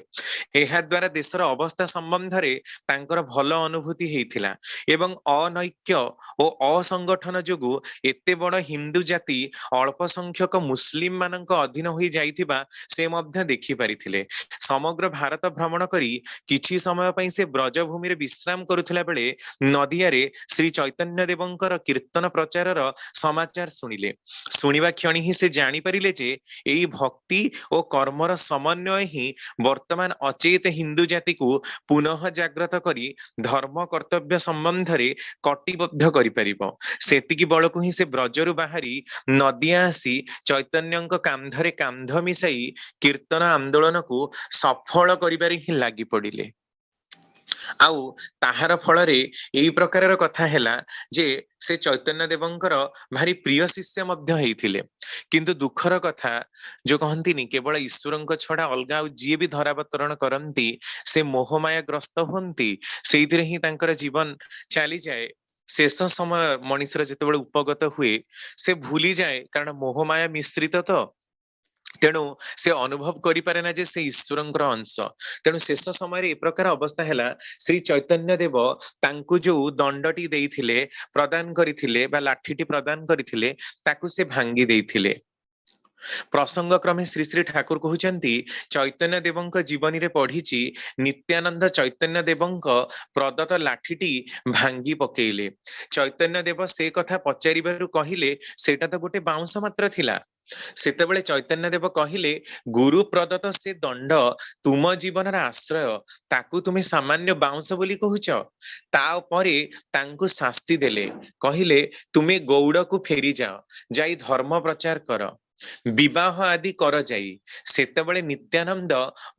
एहा द्वारा देशर अवस्था संबंध रे तांकर भल अनुभूति हेइथिला एवं अनैक्य और असंगठन जोगु एते बड़ हिंदू जाति अल्प संख्यक मुस्लिम मानक अधीन होई जाइथिबा से मध्य देखि पारिथिले समग्र भारत भ्रमण करी किछि समय पई से ब्रजभूमि रे विश्राम करुथिला बेले नदिया रे श्री चैतन्य देवंकर कीर्तन प्रचारर समाचार सुनिले सुनिबा क्षणी ही से जानी परिले जे एई भक्ति और कर्मर समन्वय ही वर्तमान अचेत हिंदू जाति को पुनः जागृत करी धर्म कर्तव्य संबंध रे कटिबद्ध करि परिबो। सेतिकी बळकु ही से ब्रजरु बाहरी नदिया आसी चैतन्यंक कांधरे कांध मिसाई कीर्तन आंदोलन को सफल करिबारे ही लागि पड़िले। आउ ताहार फलरे एई प्रकारर कथा हैला जे से चैतन्य देवंकर भारी प्रिय शिष्य मध्य हेइथिले। किंतु दुखर कथा जो कहंतिनी केवल ईश्वरंक छडा अलगा आउ जिए भी धरावतरण करंती से मोहमाया ग्रस्त हुंती सेइथिरे ही तांकर जीवन चली जाए। शेष समय मनुष्यर जेतेबेले उपगत हुए से भूली जाए कारण मोहमाया मिश्रित तो तेणु से अनुभव करि पारे ना जे से ईश्वरंकर अंश। तेणु शेष समय ए प्रकार अवस्था हैला श्री चैतन्य देव तांकु जो दंडटी देइथिले प्रदान करिथिले बा लाठीटी प्रदान करिथिले ताकु से भांगी देइथिले। प्रसंग क्रमे श्री श्री ठाकुर कहउचंती चैतन्य देवंक जीवनी रे पढ़ीची नित्यानंद चैतन्य देवंक प्रदत्त लाठीटी भांगी पकेइले। चैतन्य देव से कथा पचारिबारु कहिले सेटा तो गोटे बाउंस मात्र थिला। सेतेबेले चैतन्य देव कहिले गुरु प्रदत्त से दंड तुम जीवनर आश्रय ताकू तुम्हें सामान्य बाउंस बोली कहूच। ता परे तांकु शास्ति देले कहिले तुमे गौड़ को फेरी जाओ जाई धर्म प्रचार कर विवाह आदि कर जाई। सेतेबेले नित्यानंद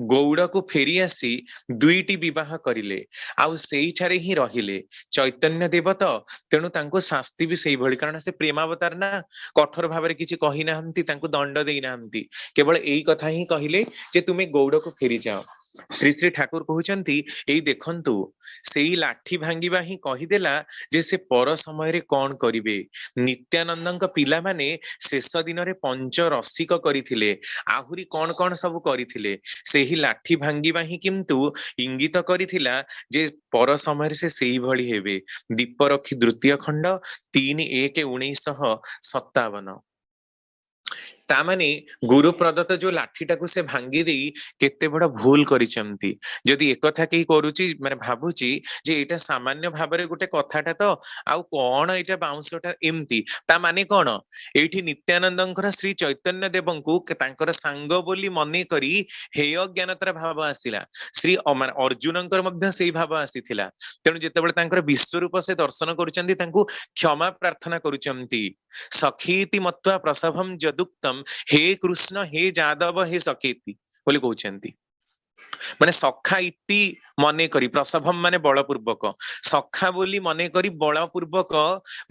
गौड़ को फेरी आसी दुईटी विवाह करिले आउ सेइठारे ही रहिले। चैतन्य देव तो तेणु तांको शास्ति भी सेई भली कारण से प्रेमावतार ना कठोर भाବରେ କିଛି कहि नाहंती तांको दंड देई नाहंती केवल एई कथा ही कहिले जे तुमे गौड़ को फेरी जाओ। श्री श्री ठाकुर कहउचंती एई देखंतु सेई लाठी भांगीबा ही कहिदेला जे से पर समय रे कोन करिवे। नित्यानंदଙ୍କ पिला माने शेष दिन रे पंच रसिक करिथिले आहुरी कोन कोन सब करिथिले सेही लाठी भांगीबा ही किंतु इंगित करिथिला जे पर समय रे से सेई भली हेबे। दीप रखी द्वितीय खंड 3/1/1957। तामाने गुरु प्रदत्त जो लाठीटा को से भांगी देई केते बड़ भूल करिसंती। जदि एक कथा केही करूची माने भाबुची जे एटा सामान्य भाबरे गोटे कथाटा तो आउ कोन एटा बाउंसटा एम्ति ता माने कोन एठी नित्यानंदंकर श्री चैतन्य देवंकु तांकर सांग बोली मने करी हेय ज्ञानतर भाव आसिला। श्री माने अर्जुनंकर मध्य सेही भाव आसीथिला। तेणु जेतेबेले तांकर विश्वरूप से दर्शन करूचंती तांकु क्षमा प्रार्थना करूचंती। सखीति मत्वा प्रसभम जदुक्तम हे कृष्ण हे जादव हे सखेति बोली कहउचंती। माने सखा इति मने करी प्रसभम माने बलपूर्वक सखा बोली मने करी बलपूर्वक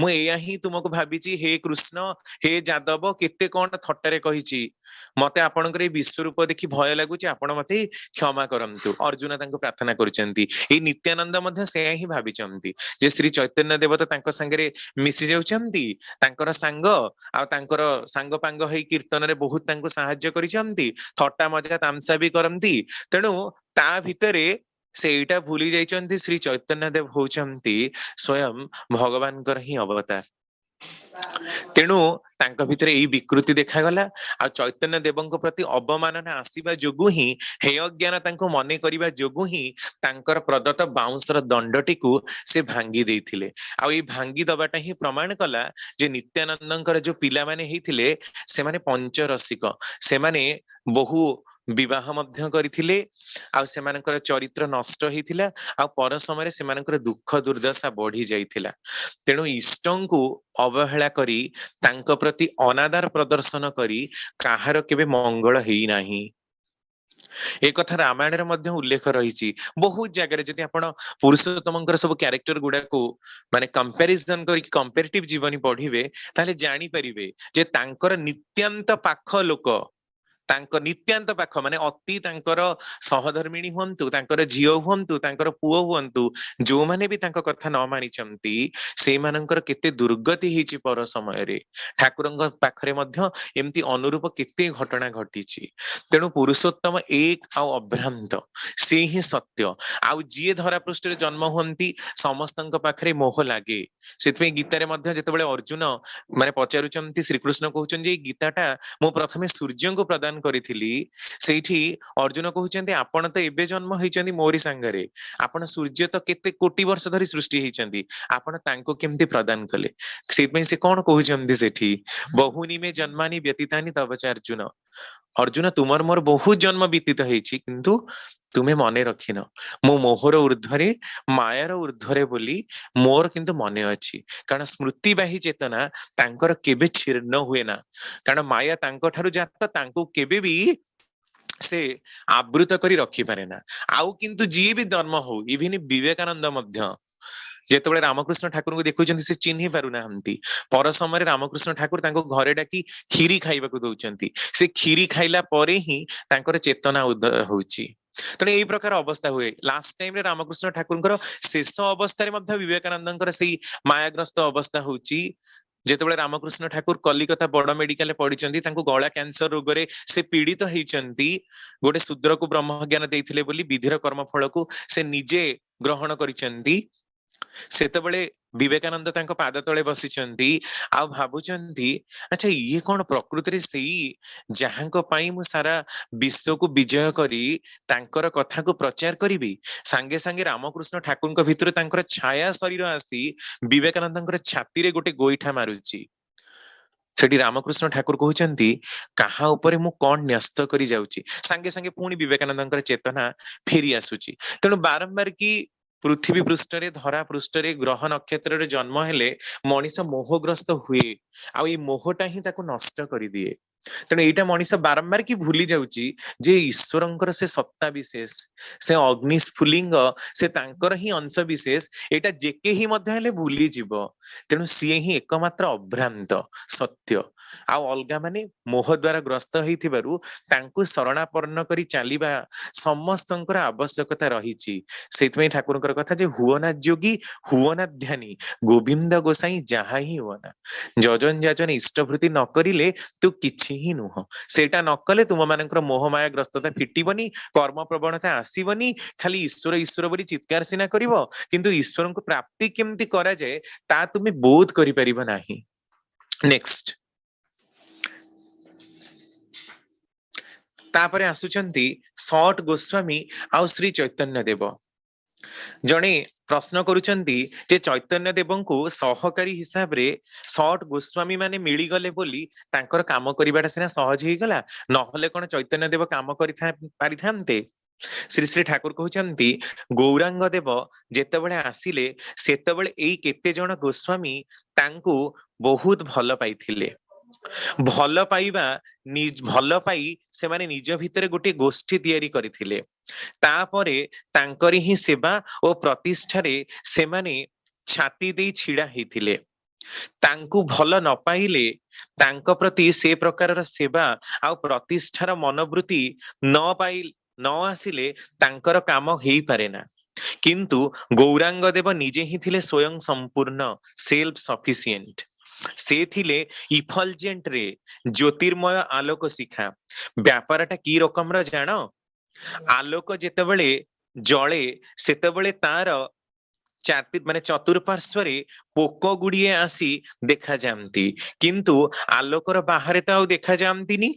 मु एया ही तुमको भाबिची हे कृष्ण हे जादव केते कोन थट्टारे कहिची मते आपनकर ए विश्वरूप देखि भय लागुची आपण मते क्षमा करंतु। अर्जुन तांको प्रार्थना करूचंती। ए नित्यानंद मध्ये से ही भाबिचंती जे श्री चैतन्य देवता तांको संगे मिसि जाउचंती तांकर सांग आ तांकर सांग पांग हेई कीर्तन रे बहुत तांको सहाय्य करिचंती थट्टा मजा तामसा भी करंती। तेणु ता भितरे सेटा भूली जाइचंती श्री चैतन्य देव होचंती स्वयं भगवानकर ही अवतार। तेणु तांका भितरे एई विकृति देखा गला आ चैतन्य देवंक प्रति अवमानना आसीबा जोगु ही हेय ज्ञान तांको मने करिबा जोगु ही तांकर प्रदत्त बाउंसर दंडटी को से भांगी देइथिले। आ एई भांगी दबाटा ही प्रमाण कला जे नित्यानंदंकर जो पिला माने हेइथिले से माने पंचरसिक से माने बहु विवाह मध्य करिथिले आ सेमानकर चरित्र नष्ट हेइथिला आ पर समय सेमानकर दुख दुर्दशा बढ़ी जाइथिला। तेणु इष्टंकु अवहेला करी तांको प्रति अनादर प्रदर्शन करी काहार केबे मंगल हेई नाही। एक कथा रामायण रे मध्य उल्लेख रहिछि बहुत जगह जदि आपण पुरुषोत्तमंकर सब कैरेक्टर गुडा को माने कंपैरिजन करी कंपैरेटिव जीवनी पढिबे ताले जानि परिबे जे तांकर नित्यांत पाख लोक तांको नित्यांत पाख माने अति तांकर सहधर्मिणी हुंतु तांकर झियो हुंतु तांकर पुओ हुंतु जो माने भी तांको कथा न मानिचंती से मानकर केते दुर्गति हिची पर समय रे ठाकुरंग पाखरे मध्य एम्ति अनुरूप केते घटना घटिची। तेणु पुरुषोत्तम एक आ अभ्रांत से ही सत्य आ जिए धरा पृष्ठ रे जन्म हुंती समस्तंक पाखरे मोह लागे। सेतमे गीता रे मध्य जेतेबेले अर्जुन माने पचारुचंती श्रीकृष्ण कहउचन जे गीताटा मो प्रथमे सूर्य को प्रदान କରିଥିଲି ସେଇଠି अर्जुन कहउचंती आपण तो एबे जन्म होइचंती मोरी संगरे आपण सूर्य तो केते कोटि वर्ष धरि सृष्टि होइचंती आपण तांको केमती प्रदान कले सेतमें से कोन कहउचंती सेठी बहुनी में जन्मानि व्यतीतानि तव च अर्जुन अर्जुन तुमर मोर बहुत जन्म व्यतीत होइछि किंतु तुमे मने रखिन मो मोहर ऊर्ध्वरे मायार ऊर्ध्वरे बोली मोर किंतु मने अछि कारण स्मृतिबाही चेतना तांकर केबे छीर्ण हुए ना कारण माया तांको ठारु जात तांको केबे भी से आवृत करी रखी पारे ना आउ किंतु जी भी धर्म हो इवन विवेकानंद मध्य जेतेबेले रामकृष्ण ठाकुर को देखुचंती से चिन्हि पारु नाहंती पर समय रामकृष्ण ठाकुर तांको घरे डाकी खीरी खाइबाकू दउचंती से खीरी खाइला परे ही तांकर चेतना उदय होउची तेणु एई प्रकार अवस्था हुए लास्ट टाइम रे रामकृष्ण ठाकुर शेष अवस्था रे मध्य विवेकानंद से मायाग्रस्त अवस्था होउची जेतेबेले रामकृष्ण ठाकुर कलिकता बड़ मेडिकल पढ़िचंती तांको गला कैंसर रोग रे से पीड़ित होइचंती गोटे शूद्र को ब्रह्म ज्ञान देइथिले बोली विधिर कर्मफल को से निजे ग्रहण करिचंती सेतेबेले विवेकानंद तांको पाद तळे बसिचंती आ भाबुचंती अच्छा ये कोन प्रकृति रे सेई जहांको पई मु सारा विश्व को विजय करी तांकर कथा को प्रचार करिवि सांगे सांगे रामकृष्ण ठाकुर को भितर तांकर छाया शरीर आसी विवेकानंदଙ୍କର छाती रे गोटे गोईठा मारुची सेठी रामकृष्ण ठाकुर कहउचंती कहा ऊपर मु कोन न्यस्त करी जाउची सांगे सांगे पुणी विवेकानंदଙ୍କର चेतना फेरी आसुची तेणु बारंबार की पृथ्वी पृष्ठ रे धरा पृष्ठ रे ग्रह नक्षत्र रे जन्म हेले मनीष मोहग्रस्त हुए आ ई मोहटा ही ताको नष्ट करी दिए तेणु एटा मनीष बारंबार की भूली जाउची जे ईश्वरंकर से सत्ता विशेष से अग्निस्फुलिंग से तांकर ही अंश विशेष एटा जेके ही मध्य हेले भूली जीव तेणु सीए ही एकमात्र अभ्रांत सत्य आ अलगा माने मोह द्वारा ग्रस्त होइथिबारु तांकु शरणापन्न करी चालिबा समस्तंकर आवश्यकता रहिछि सेतमै ठाकुरकर कथा जे हुवना जोगी हुवना ध्यानी गोविंद गोसाई जहा ही हुवना जजन जाजन इष्टभृति न करिले तू किछि ही नुह सेटा न कले तुम मानकर मोह माया ग्रस्तता फिटिबनी कर्म प्रवणता आसीबनी खाली ईश्वर ईश्वर बोली चित्कार सिना करिवो किंतु ईश्वर को प्राप्ति केमती करा जाए ता तुमे बोध करि परिबो नाही नेक्स्ट तापरे आसुचंती सट गोस्वामी आ श्री चैतन्य देव जणे प्रश्न करुचंती जे चैतन्य देवंकु सहकारी हिसाब रे सट गोस्वामी माने मिली गले बोली तांकर काम करिबाटा सिना सहज ही गला नहले कोन चैतन्य देव काम करि पारिथांते श्री श्री ठाकुर कहउचंती गौरांग देव जेतेबेले आसिले सेतेबेले एई केते जण गोस्वामी तांकु बहुत भल पाइथिले भल पाइबा भल पाई से माने निज भितरे गोटे गोष्ठी तैयारी करिथिले तापरे तांकरी ही सेवा और प्रतिष्ठारे से माने छाती दे छिड़ा हेथिले तांकु भल न पाइले तांको प्रति से प्रकार सेवा आ प्रतिष्ठार मनोवृत्ति न पाइ न आसिले तांकर काम हेई पारे ना किंतु गौरांग देव निजे ही थिले स्वयं संपूर्ण सेल्फ सफिशिएंट से थिले इफलजेंट रे ज्योतिर्मय आलोक शिखा व्यापारटा की रकम रा जानो आलोक जेतेबेले जळे सेतेबेले तार चाति माने चतुर्पार्श्व रे पोक गुड़िए आसी देखा जामती किंतु आलोकर बाहरे तो आउ देखा जामतीनी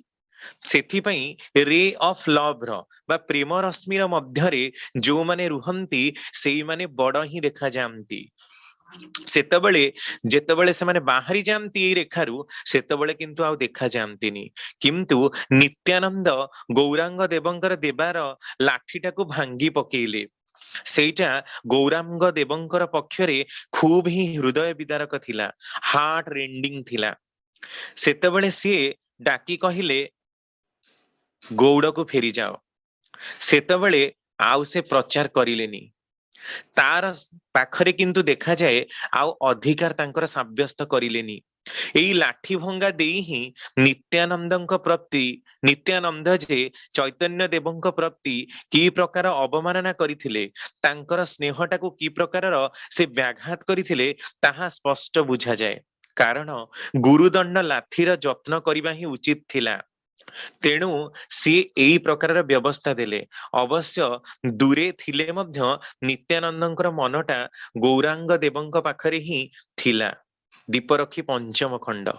सेथि पई रे ऑफ लव रो बा प्रेम रश्मि रो मध्य रे जो माने रुहंती सेई माने बड़ ही देखा जामती सेतबेले जेतबेले से माने बाहरी जामती एई रेखारु सेतबेले किंतु आउ देखा जामतीनी किंतु नित्यानंद गौरांग देवंकर देवार लाठीटा को भांगी पकेइले सेटा गौरांग देवंकर पक्षरे खूब ही हृदय विदारक थिला हार्ट रेंडिंग थिला सेतबेले से डाकी कहिले गौड़ को फेरी जाओ सेतबेले आउ से प्रचार करिलेनी तार पाखरे किंतु देखा जाए आउ अधिकार तांकर साब्यस्त करिलेनी एई लाठी भंगा देई ही नित्यानंदଙ୍କ प्रति नित्यानंद जे चैतन्य देवଙ୍କ प्रति की प्रकार अवमानना करिथिले तांकर स्नेहटा को की प्रकार से व्याघात करिथिले ताहा स्पष्ट बुझा जाए कारण गुरुदंड लाठीर जत्न करिबा ही उचित थिला तेणु सी एई प्रकार व्यवस्था देले अवश्य दूरे थिले मध्य नित्यानंदଙ୍କର मनटा गौरांग देवଙ୍କ पाखरे ही थिला दीप रखी पंचम खंड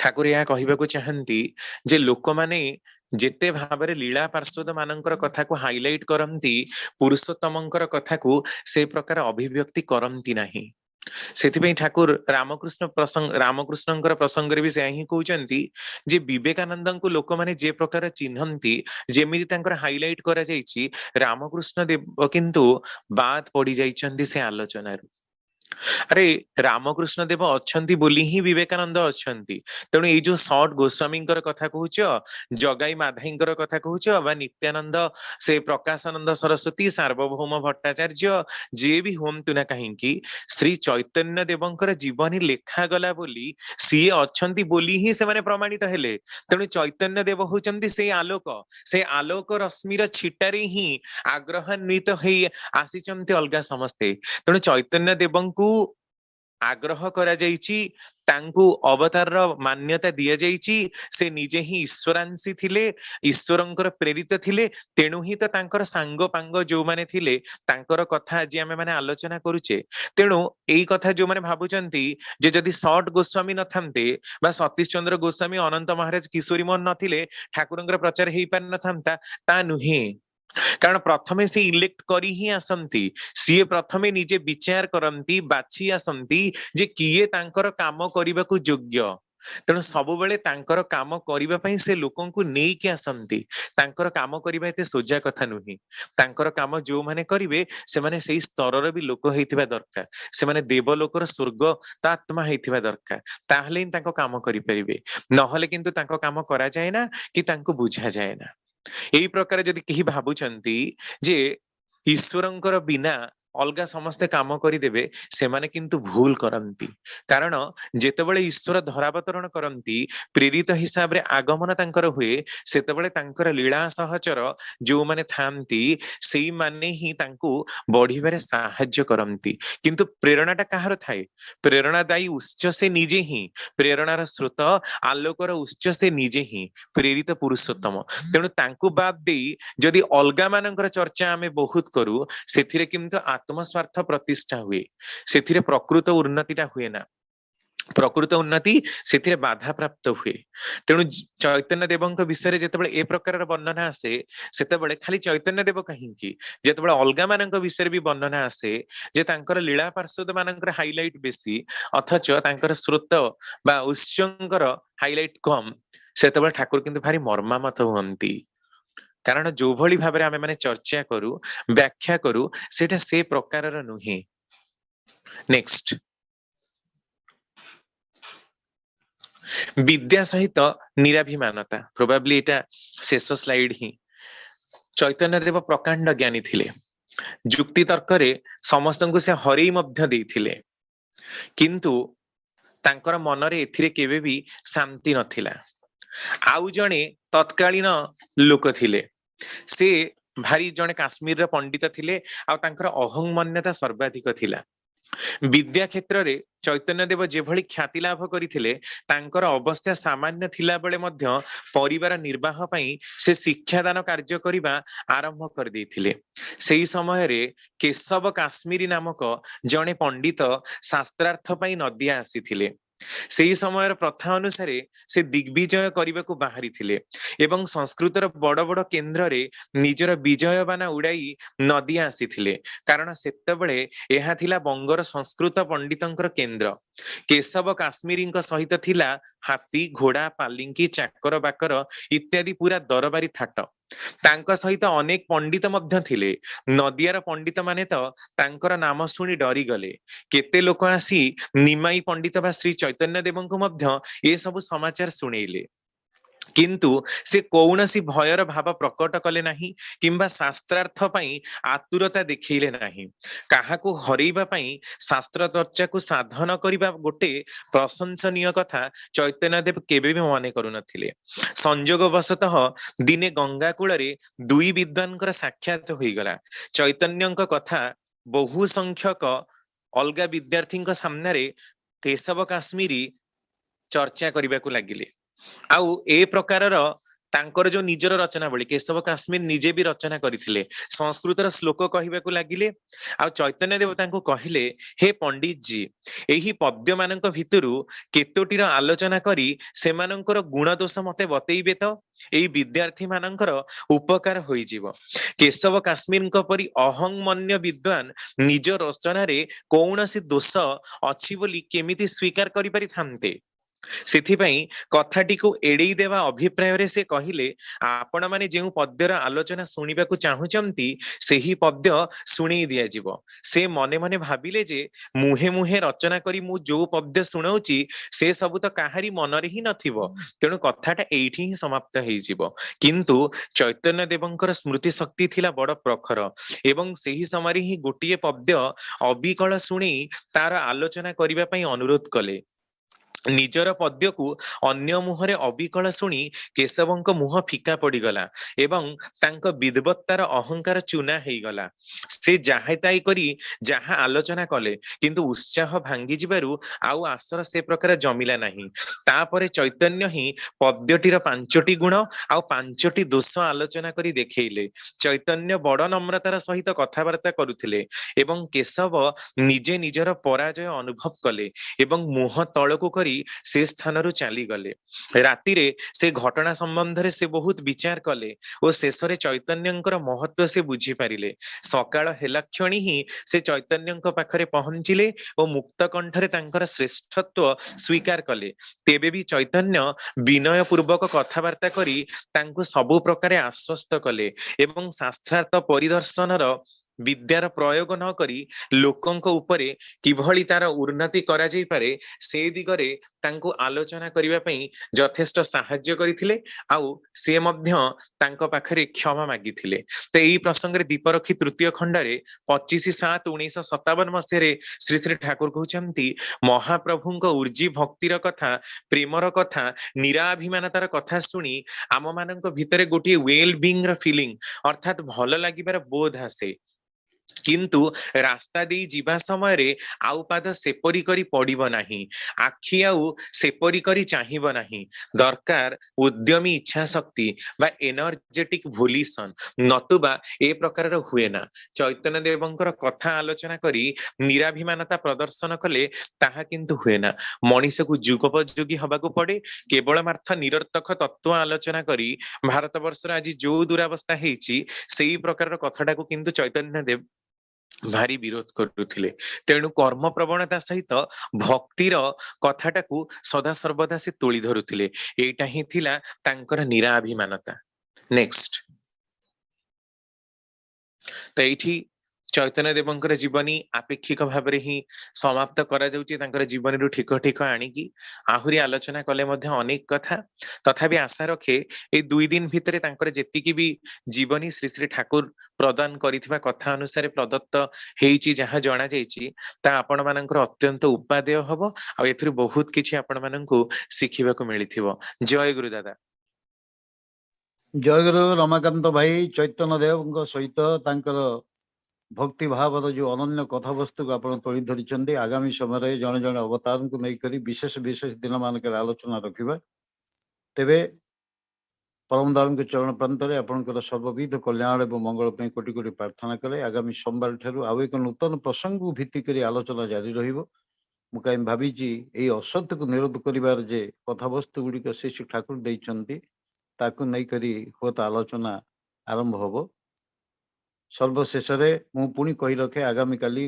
ଠାକୁର ଏହା କହିବାକୁ ଚାହାନ୍ତି ଯେ ଲୋକମାନେ ଯେତେ ଭାବରେ ଲୀଳା ପାର୍ଶ୍ୱଦ ମାନଙ୍କର କଥାକୁ ହାଇଲାଇଟ କରନ୍ତି, ପୁରୁଷୋତ୍ତମଙ୍କର କଥାକୁ ସେ ପ୍ରକାର ଅଭିବ୍ୟକ୍ତି କରନ୍ତି ନାହିଁ। ସେଥିପାଇଁ ଠାକୁର ରାମକୃଷ୍ଣଙ୍କର ପ୍ରସଙ୍ଗରେ ବି ସେୟା ହିଁ କହୁଛନ୍ତି ଯେ ବିବେକାନନ୍ଦଙ୍କୁ ଲୋକମାନେ ଯେ ପ୍ରକାର ଚିହ୍ନନ୍ତି, ଯେମିତି ତାଙ୍କର ହାଇଲାଇଟ କରାଯାଇଛି, ରାମକୃଷ୍ଣ ଦେବ କିନ୍ତୁ ବାଦ ପଡି ଯାଇଛନ୍ତି ସେ ଆଲୋଚନାରୁ। ଆରେ ରାମକୃଷ୍ଣ ଦେବ ଅଛନ୍ତି ବୋଲି ହିଁ ବିବେକାନନ୍ଦ ଅଛନ୍ତି। ତେଣୁ ଏଇ ଯୋଉ ସଟ୍ ଗୋସ୍ୱାମୀଙ୍କର କଥା କହୁଛ, ଜଗାଇ ମାଧାଇଙ୍କର କଥା କହୁଛ, ବା ନିତ୍ୟାନନ୍ଦ, ସେ ପ୍ରକାଶାନନ୍ଦ ସରସ୍ୱତୀ, ସାର୍ବଭୌମ ଭଟ୍ଟାଚାର୍ଯ୍ୟ, ଯିଏ ବି ହୁଅନ୍ତୁ ନା କାହିଁକି, ଶ୍ରୀ ଚୈତନ୍ୟ ଦେବଙ୍କର ଜୀବନୀ ଲେଖାଗଲା ବୋଲି, ସିଏ ଅଛନ୍ତି ବୋଲି ହିଁ ସେମାନେ ପ୍ରମାଣିତ ହେଲେ। ତେଣୁ ଚୈତନ୍ୟ ଦେବ ହଉଛନ୍ତି ସେଇ ଆଲୋକ, ସେ ଆଲୋକ ରଶ୍ମିର ଛିଟାରେ ହିଁ ଆଗ୍ରହାନ୍ୱିତ ହେଇ ଆସିଛନ୍ତି ଅଲଗା ସମସ୍ତେ। ତେଣୁ ଚୈତନ୍ୟ ଦେବଙ୍କୁ ଆଗ୍ରହ କରାଯାଇଛି, ତାଙ୍କୁ ଅବତାରର ମାନ୍ୟତା ଦିଆଯାଇଛି, ସେ ନିଜେ ହିଁ ଈଶ୍ୱରାଂଶୀ ଥିଲେ, ଈଶ୍ୱରଙ୍କର ପ୍ରେରିତ ଥିଲେ। ତେଣୁ ହିଁ ତ ତାଙ୍କର ସାଙ୍ଗ ପାଙ୍ଗ ଯୋଉମାନେ ଥିଲେ, ତାଙ୍କର କଥା ଆଜି ଆମେ ମାନେ ଆଲୋଚନା କରୁଛେ। ତେଣୁ ଏଇ କଥା ଯୋଉମାନେ ଭାବୁଛନ୍ତି ଯେ ଯଦି ସଟ୍ ଗୋସ୍ୱାମୀ ନଥାନ୍ତେ, ବା ସତୀଶ ଚନ୍ଦ୍ର ଗୋସ୍ୱାମୀ, ଅନନ୍ତ ମହାରାଜ, କିଶୋରୀ ମୋହନ ନଥିଲେ, ଠାକୁରଙ୍କର ପ୍ରଚାର ହେଇପାରିନଥାନ୍ତା, ତା ନୁହେଁ। କାରଣ ପ୍ରଥମେ ସେ ଇଲେକ୍ଟ କରି ହିଁ ଆସନ୍ତି, ସିଏ ପ୍ରଥମେ ନିଜେ ବିଚାର କରନ୍ତି, ବାଛି ଆସନ୍ତି ଯେ କିଏ ତାଙ୍କର କାମ କରିବାକୁ ଯୋଗ୍ୟ। ତେଣୁ ସବୁବେଳେ ତାଙ୍କର କାମ କରିବା ପାଇଁ ସେ ଲୋକଙ୍କୁ ନେଇକି ଆସନ୍ତି। ତାଙ୍କର କାମ କରିବା ଏତେ ସୋଜା କଥା ନୁହେଁ। ତାଙ୍କର କାମ ଯୋଉମାନେ କରିବେ, ସେମାନେ ସେଇ ସ୍ତରର ବି ଲୋକ ହେଇଥିବା ଦରକାର, ସେମାନେ ଦେବଲୋକର ସ୍ୱର୍ଗ ତା ଆତ୍ମା ହେଇଥିବା ଦରକାର, ତାହେଲେ ହିଁ ତାଙ୍କ କାମ କରିପାରିବେ। ନହେଲେ କିନ୍ତୁ ତାଙ୍କ କାମ କରାଯାଏ ନା, କି ତାଙ୍କୁ ବୁଝାଯାଏ ନା। ଏଇ ପ୍ରକାର ଯଦି କେହି ଭାବୁଛନ୍ତି ଯେ ଈଶ୍ୱରଙ୍କର ବିନା ଅଲଗା ସମସ୍ତେ କାମ କରିଦେବେ, ସେମାନେ କିନ୍ତୁ ଭୁଲ କରନ୍ତି। କାରଣ ଯେତେବେଳେ ଈଶ୍ୱର ଧରାବତରଣ କରନ୍ତି, ପ୍ରେରିତ ହିସାବରେ ଆଗମନ ତାଙ୍କର ହୁଏ, ସେତେବେଳେ ତାଙ୍କର ଲୀଳା ସହଚର ଯୋଉମାନେ ଥାଆନ୍ତି, ସେଇମାନେ ହିଁ ତାଙ୍କୁ ବଢିବାରେ ସାହାଯ୍ୟ କରନ୍ତି। କିନ୍ତୁ ପ୍ରେରଣାଟା କାହାର ଥାଏ? ପ୍ରେରଣାଦାୟୀ ଉତ୍ସ ସେ ନିଜେ ହିଁ, ପ୍ରେରଣାର ସ୍ରୋତ, ଆଲୋକର ଉତ୍ସ ସେ ନିଜେ ହିଁ, ପ୍ରେରିତ ପୁରୁଷୋତ୍ତମ। ତେଣୁ ତାଙ୍କୁ ବାଦ ଦେଇ ଯଦି ଅଲଗା ମାନଙ୍କର ଚର୍ଚ୍ଚା ଆମେ ବହୁତ କରୁ, ସେଥିରେ କିନ୍ତୁ ଆତ୍ମସ୍ୱାର୍ଥ ପ୍ରତିଷ୍ଠା ହୁଏ, ସେଥିରେ ପ୍ରକୃତ ଉନ୍ନତିଟା ହୁଏ ନା। ପ୍ରକୃତ ଉନ୍ନତି ସେଥିରେ ବାଧା ପ୍ରାପ୍ତ ହୁଏ। ତେଣୁ ଚୈତନ୍ୟ ଦେବଙ୍କ ବିଷୟରେ ଯେତେବେଳେ ଏ ପ୍ରକାରର ବର୍ଣ୍ଣନା ଆସେ, ସେତେବେଳେ ଖାଲି ଚୈତନ୍ୟ ଦେବ କାହିଁକି, ଯେତେବେଳେ ଅଲଗା ମାନଙ୍କ ବିଷୟରେ ବି ବର୍ଣ୍ଣନା ଆସେ ଯେ ତାଙ୍କର ଲୀଳା ପାର୍ଶ୍ୱଦ ମାନଙ୍କର ହାଇଲାଇଟ ବେଶୀ, ଅଥଚ ତାଙ୍କର ସ୍ରୋତ ବା ଉତ୍ସଙ୍କର ହାଇଲାଇଟ କମ, ସେତେବେଳେ ଠାକୁର କିନ୍ତୁ ଭାରି ମର୍ମାମତ ହୁଅନ୍ତି। କାରଣ ଯୋଉଭଳି ଭାବରେ ଆମେ ମାନେ ଚର୍ଚ୍ଚା କରୁ, ବ୍ୟାଖ୍ୟା କରୁ, ସେଇଟା ସେ ପ୍ରକାରର ନୁହେଁ। ନେକ୍ସଟ, ବିଦ୍ୟା ସହିତ ନିରାଭିମାନତା, ପ୍ରୋବାବ୍ଲି ଏଟା ଶେଷ ସ୍ଲାଇଡ ହିଁ। ଚୈତନ୍ୟ ଦେବ ପ୍ରକାଣ୍ଡ ଜ୍ଞାନୀ ଥିଲେ, ଯୁକ୍ତି ତର୍କରେ ସମସ୍ତଙ୍କୁ ସେ ହରେଇ ମଧ୍ୟ ଦେଇଥିଲେ, କିନ୍ତୁ ତାଙ୍କର ମନରେ ଏଥିରେ କେବେ ବି ଶାନ୍ତି ନଥିଲା। ଆଉ ଜଣେ ତତ୍କାଳୀନ ଲୋକ ଥିଲେ, ସେ ଭାରି ଜଣେ କାଶ୍ମୀରର ପଣ୍ଡିତ ଥିଲେ, ଆଉ ତାଙ୍କର ଅହଂମନ୍ୟତା ସର୍ବାଧିକ ଥିଲା। ବିଦ୍ୟା କ୍ଷେତ୍ରରେ ଚୈତନ୍ୟ ଦେବ ଯେଭଳି ଖ୍ୟାତି ଲାଭ କରିଥିଲେ, ତାଙ୍କର ଅବସ୍ଥା ସାମାନ୍ୟ ଥିଲା ବେଳେ ମଧ୍ୟ ପରିବାର ନିର୍ବାହ ପାଇଁ ସେ ଶିକ୍ଷାଦାନ କାର୍ଯ୍ୟ କରିବା ଆରମ୍ଭ କରିଦେଇଥିଲେ। ସେଇ ସମୟରେ କେଶବ କାଶ୍ମୀରୀ ନାମକ ଜଣେ ପଣ୍ଡିତ ଶାସ୍ତ୍ରାର୍ଥ ପାଇଁ ନଦିଆ ଆସିଥିଲେ। ସେଇ ସମୟର ପ୍ରଥା ଅନୁସାରେ ସେ ଦିଗ୍ବିଜୟ କରିବାକୁ ବାହାରିଥିଲେ ଏବଂ ସଂସ୍କୃତର ବଡ ବଡ କେନ୍ଦ୍ରରେ ନିଜର ବିଜୟବାନା ଉଡାଇ ନଦିଆ ଆସିଥିଲେ। କାରଣ ସେତେବେଳେ ଏହା ଥିଲା ବଙ୍ଗର ସଂସ୍କୃତ ପଣ୍ଡିତଙ୍କର କେନ୍ଦ୍ର। କେଶବ କାଶ୍ମୀରୀଙ୍କ ସହିତ ଥିଲା ହାତୀ, ଘୋଡା, ପାଲିଙ୍କି, ଚାକର ବାକର ଇତ୍ୟାଦି ପୁରା ଦରବାରୀ ଥାଟ। ତାଙ୍କ ସହିତ ଅନେକ ପଣ୍ଡିତ ମଧ୍ୟ ଥିଲେ। ନଦିଆର ପଣ୍ଡିତ ମାନେ ତ ତାଙ୍କର ନାମ ଶୁଣି ଡରିଗଲେ। କେତେ ଲୋକ ଆସି ନିମାଇ ପଣ୍ଡିତ ବା ଶ୍ରୀ ଚୈତନ୍ୟ ଦେବଙ୍କୁ ମଧ୍ୟ ଏସବୁ ସମାଚାର ଶୁଣେଇଲେ, କିନ୍ତୁ ସେ କୌଣସି ଭୟର ଭାବ ପ୍ରକଟ କଲେ ନାହିଁ କିମ୍ବା ଶାସ୍ତ୍ରାର୍ଥ ପାଇଁ ଆତୁରତା ଦେଖେଇଲେ ନାହିଁ। କାହାକୁ ହରେଇବା ପାଇଁ ଶାସ୍ତ୍ର ଚର୍ଚ୍ଚାକୁ ସାଧନ କରିବା ଗୋଟେ ପ୍ରଶଂସନୀୟ କଥା ଚୈତନ୍ୟ ଦେବ କେବେ ବି ମନେ କରୁନଥିଲେ। ସଂଯୋଗ ବଶତଃ ଦିନେ ଗଙ୍ଗା କୂଳରେ ଦୁଇ ବିଦ୍ୱାନଙ୍କର ସାକ୍ଷାତ ହୋଇଗଲା। ଚୈତନ୍ୟଙ୍କ କଥା ବହୁ ସଂଖ୍ୟକ ଅଲଗା ବିଦ୍ୟାର୍ଥୀଙ୍କ ସାମ୍ନାରେ କେଶବ କାଶ୍ମୀରୀ ଚର୍ଚ୍ଚା କରିବାକୁ ଲାଗିଲେ। ଆଉ ଏ ପ୍ରକାରର तांकर जो निजर रचनावली केशव काश्मीर निजे भी रचना करथिले संस्कृतर श्लोक कहबाकू लागिले आ चैतन्य देव तांको कहिले हे पंडित जी एही पद्य मानक भितरु केतोटीर आलोचना करी सेमानंकर गुण दोष मते बतैबे तो एही विद्यार्थी मानंकर उपकार होई जीव केशव काश्मीर परी अहंमन्य विद्वान निज रचना रे कौनसी दोष अछि बोली केमिति स्वीकार करि पारि थान्ते ସେଥିପାଇଁ କଥାଟିକୁ ଏଡେଇ ଦେବା ଅଭିପ୍ରାୟରେ ସେ କହିଲେ ଆପଣ ମାନେ ଯେଉଁ ପଦ୍ୟର ଆଲୋଚନା ଶୁଣିବାକୁ ଚାହୁଁଛନ୍ତି ସେହି ପଦ୍ୟ ଶୁଣେଇ ଦିଆଯିବ ସେ ମନେ ମନେ ଭାବିଲେ ଯେ ମୁହେ ମୁହେ ରଚନା କରି ମୁଁ ଯୋଉ ପଦ୍ୟ ଶୁଣାଉଛି ସେ ସବୁ ତ କାହାରି ମନରେ ହିଁ ନଥିବ ତେଣୁ କଥାଟା ଏଇଠି ହିଁ ସମାପ୍ତ ହେଇଯିବ କିନ୍ତୁ ଚୈତନ୍ୟ ଦେବଙ୍କର ସ୍ମୃତି ଶକ୍ତି ଥିଲା ବଡ ପ୍ରଖର ଏବଂ ସେହି ସମୟରେ ହିଁ ଗୋଟିଏ ପଦ୍ୟ ଅବିକଳ ଶୁଣି ତାର ଆଲୋଚନା କରିବା ପାଇଁ ଅନୁରୋଧ କଲେ ନିଜର ପଦ୍ୟକୁ ଅନ୍ୟ ମୁହଁରେ ଅବିକଳ ଶୁଣି କେଶବଙ୍କ ମୁହଁ ଫିକା ପଡିଗଲା ଏବଂ ତାଙ୍କ ବିଦ୍ବତ୍ତାର ଅହଙ୍କାର ଚୁନା ହେଇଗଲା ସେ ଯାହା ତାଇ କରି ଯାହା ଆଲୋଚନା କଲେ କିନ୍ତୁ ଉତ୍ସାହ ଭାଙ୍ଗି ଯିବାରୁ ଆଉ ଆଶର ସେ ପ୍ରକାର ଜମିଲା ନାହିଁ ତାପରେ ଚୈତନ୍ୟ ହିଁ ପଦ୍ୟଟିର 5ଟି ଗୁଣ ଆଉ 5ଟି ଦୋଷ ଆଲୋଚନା କରି ଦେଖେଇଲେ ଚୈତନ୍ୟ ବଡ ନମ୍ରତାର ସହିତ କଥାବାର୍ତ୍ତା କରୁଥିଲେ ଏବଂ କେଶବ ନିଜେ ନିଜର ପରାଜୟ ଅନୁଭବ କଲେ ଏବଂ ମୁହଁ ତଳକୁ କରି ସେ ସ୍ଥାନରୁ ଚାଲିଗଲେ ରାତିରେ ସେ ଘଟଣା ସମ୍ବନ୍ଧରେ ସେ ବହୁତ ବିଚାର କଲେ ଓ ଶେଷରେ ଚୈତନ୍ୟଙ୍କର ମହତ୍ଵ ସେ ବୁଝିପାରିଲେ ସକାଳ ହେଲା କ୍ଷଣି ହିଁ ସେ ଚୈତନ୍ୟଙ୍କ ପାଖରେ ପହଞ୍ଚିଲେ ଓ ମୁକ୍ତ କଣ୍ଠରେ ତାଙ୍କର ଶ୍ରେଷ୍ଠତ୍ୱ ସ୍ୱୀକାର କଲେ ତେବେ ବି ଚୈତନ୍ୟ ବିନୟ ପୂର୍ବକ କଥାବାର୍ତ୍ତା କରି ତାଙ୍କୁ ସବୁ ପ୍ରକାରେ ଆଶ୍ୱସ୍ତ କଲେ ଏବଂ ଶାସ୍ତ୍ରାର୍ଥ ପରିଦର୍ଶନର ବିଦ୍ୟାର ପ୍ରୟୋଗ ନ କରି ଲୋକଙ୍କ ଉପରେ କିଭଳି ତାର ଉନ୍ନତି କରାଯାଇପାରେ ସେ ଦିଗରେ ତାଙ୍କୁ ଆଲୋଚନା କରିବା ପାଇଁ ଯଥେଷ୍ଟ ସାହାଯ୍ୟ କରିଥିଲେ ଆଉ ସେ ମଧ୍ୟ ତାଙ୍କ ପାଖରେ କ୍ଷମା ମାଗିଥିଲେ ତ ଏଇ ପ୍ରସଙ୍ଗରେ ଦୀପରଖି ତୃତୀୟ ଖଣ୍ଡରେ 25/7/1957 ମସିହାରେ ଶ୍ରୀ ଶ୍ରୀ ଠାକୁର କହୁଛନ୍ତି ମହାପ୍ରଭୁଙ୍କ ଉର୍ଜି ଭକ୍ତିର କଥା ପ୍ରେମର କଥା ନିରାଭିମାନତାର କଥା ଶୁଣି ଆମ ମାନଙ୍କ ଭିତରେ ଗୋଟିଏ ୱେଲ ବିଙ୍ଗ ର ଫିଲିଂ ଅର୍ଥାତ ଭଲ ଲାଗିବାର ବୋଧ ଆସେ କିନ୍ତୁ ରାସ୍ତା ଦେଇ ଯିବା ସମୟରେ ଆଉ ପାଦ ସେପରି କରି ପଡିବ ନାହିଁ ଆଖି ଆଉ ସେପରି କରି ଚାହିଁବ ନାହିଁ ଦରକାର ଉଦ୍ୟମୀ ଇଚ୍ଛା ଶକ୍ତି ବା ଏନର୍ଜେଟିକ ଭୋଲିସନ ନତୁବା ଏ ପ୍ରକାରର ହୁଏ ନା ଚୈତନ୍ୟ ଦେବଙ୍କର କଥା ଆଲୋଚନା କରି ନିରାଭିମାନତା ପ୍ରଦର୍ଶନ କଲେ ତାହା କିନ୍ତୁ ହୁଏ ନା ମଣିଷକୁ ଯୁଗୋପଯୋଗୀ ହବାକୁ ପଡେ କେବଳ ମାତ୍ର ନିରର୍ଥକ ତତ୍ଵ ଆଲୋଚନା କରି ଭାରତ ବର୍ଷର ଆଜି ଯୋଉ ଦୁରାବସ୍ଥା ହେଇଛି ସେଇ ପ୍ରକାରର କଥାଟାକୁ କିନ୍ତୁ ଚୈତନ୍ୟ ଦେବ ଭାରି ବିରୋଧ କରୁଥିଲେ ତେଣୁ କର୍ମ ପ୍ରବଣତା ସହିତ ଭକ୍ତିର କଥାଟାକୁ ସଦାସର୍ବଦା ସେ ତୋଳି ଧରୁଥିଲେ ଏଇଟା ହିଁ ଥିଲା ତାଙ୍କର ନିରାଭିମାନତା ନେକ୍ସଟ ତ ଏଇଠି ଚୈତନ୍ୟ ଦେବଙ୍କର ଜୀବନୀ ଆପେକ୍ଷିକ ଭାବରେ ହିଁ ସମାପ୍ତ କରାଯାଉଛି ତାଙ୍କର ଜୀବନୀରୁ ଠିକ ଠିକ ଆଣିକି ଆହୁରି ଆଲୋଚନା କଲେ ମଧ୍ୟ ଅନେକ କଥା ତଥାପି ଆଶା ରଖେ ଏଇ 2 ଦିନ ଭିତରେ ତାଙ୍କର ଯେତିକି ବି ଜୀବନୀ ଶ୍ରୀ ଶ୍ରୀ ଠାକୁର ପ୍ରଦାନ କରିଥିବା କଥା ଅନୁସାରେ ପ୍ରଦତ୍ତ ହେଇଛି ଯାହା ଜଣା ଯାଇଛି ତା ଆପଣ ମାନଙ୍କର ଅତ୍ୟନ୍ତ ଉପାଦେୟ ହବ ଆଉ ଏଥିରୁ ବହୁତ କିଛି ଆପଣ ମାନଙ୍କୁ ଶିଖିବାକୁ ମିଳିଥିବ ଜୟ ଗୁରୁ ଦାଦା ଜୟ ଗୁରୁ ରମାକାନ୍ତ ଭାଇ ଚୈତନ୍ୟ ଦେବଙ୍କ ସହିତ ତାଙ୍କର ଭକ୍ତି ଭାବର ଯୋଉ ଅନନ୍ୟ କଥାବସ୍ତୁକୁ ଆପଣ ତୋଳି ଧରିଛନ୍ତି ଆଗାମୀ ସମୟରେ ଜଣେ ଜଣେ ଅବତାରଙ୍କୁ ନେଇକରି ବିଶେଷ ବିଶେଷ ଦିନ ମାନଙ୍କରେ ଆଲୋଚନା ରଖିବା ତେବେ ପରମ ଦୟାଳୁଙ୍କ ଚରଣ ପ୍ରାନ୍ତରେ ଆପଣଙ୍କର ସର୍ବବିଧ କଲ୍ୟାଣ ଏବଂ ମଙ୍ଗଳ ପାଇଁ କୋଟି କୋଟି ପ୍ରାର୍ଥନା କଲେ ଆଗାମୀ ସୋମବାର ଠାରୁ ଆଉ ଏକ ନୂତନ ପ୍ରସଙ୍ଗକୁ ଭିତ୍ତି କରି ଆଲୋଚନା ଜାରି ରହିବ ମୁଁ କାହିଁ ଭାବିଛି ଏଇ ଅସତ୍ୟକୁ ନିରୋଧ କରିବାର ଯେ କଥାବସ୍ତୁ ଗୁଡ଼ିକ ଶ୍ରୀ ଶ୍ରୀ ଠାକୁର ଦେଇଛନ୍ତି ତାକୁ ନେଇକରି ହୁଏତ ଆଲୋଚନା ଆରମ୍ଭ ହବ ସର୍ବଶେଷରେ ମୁଁ ପୁଣି କହି ରଖେ ଆଗାମୀକାଲି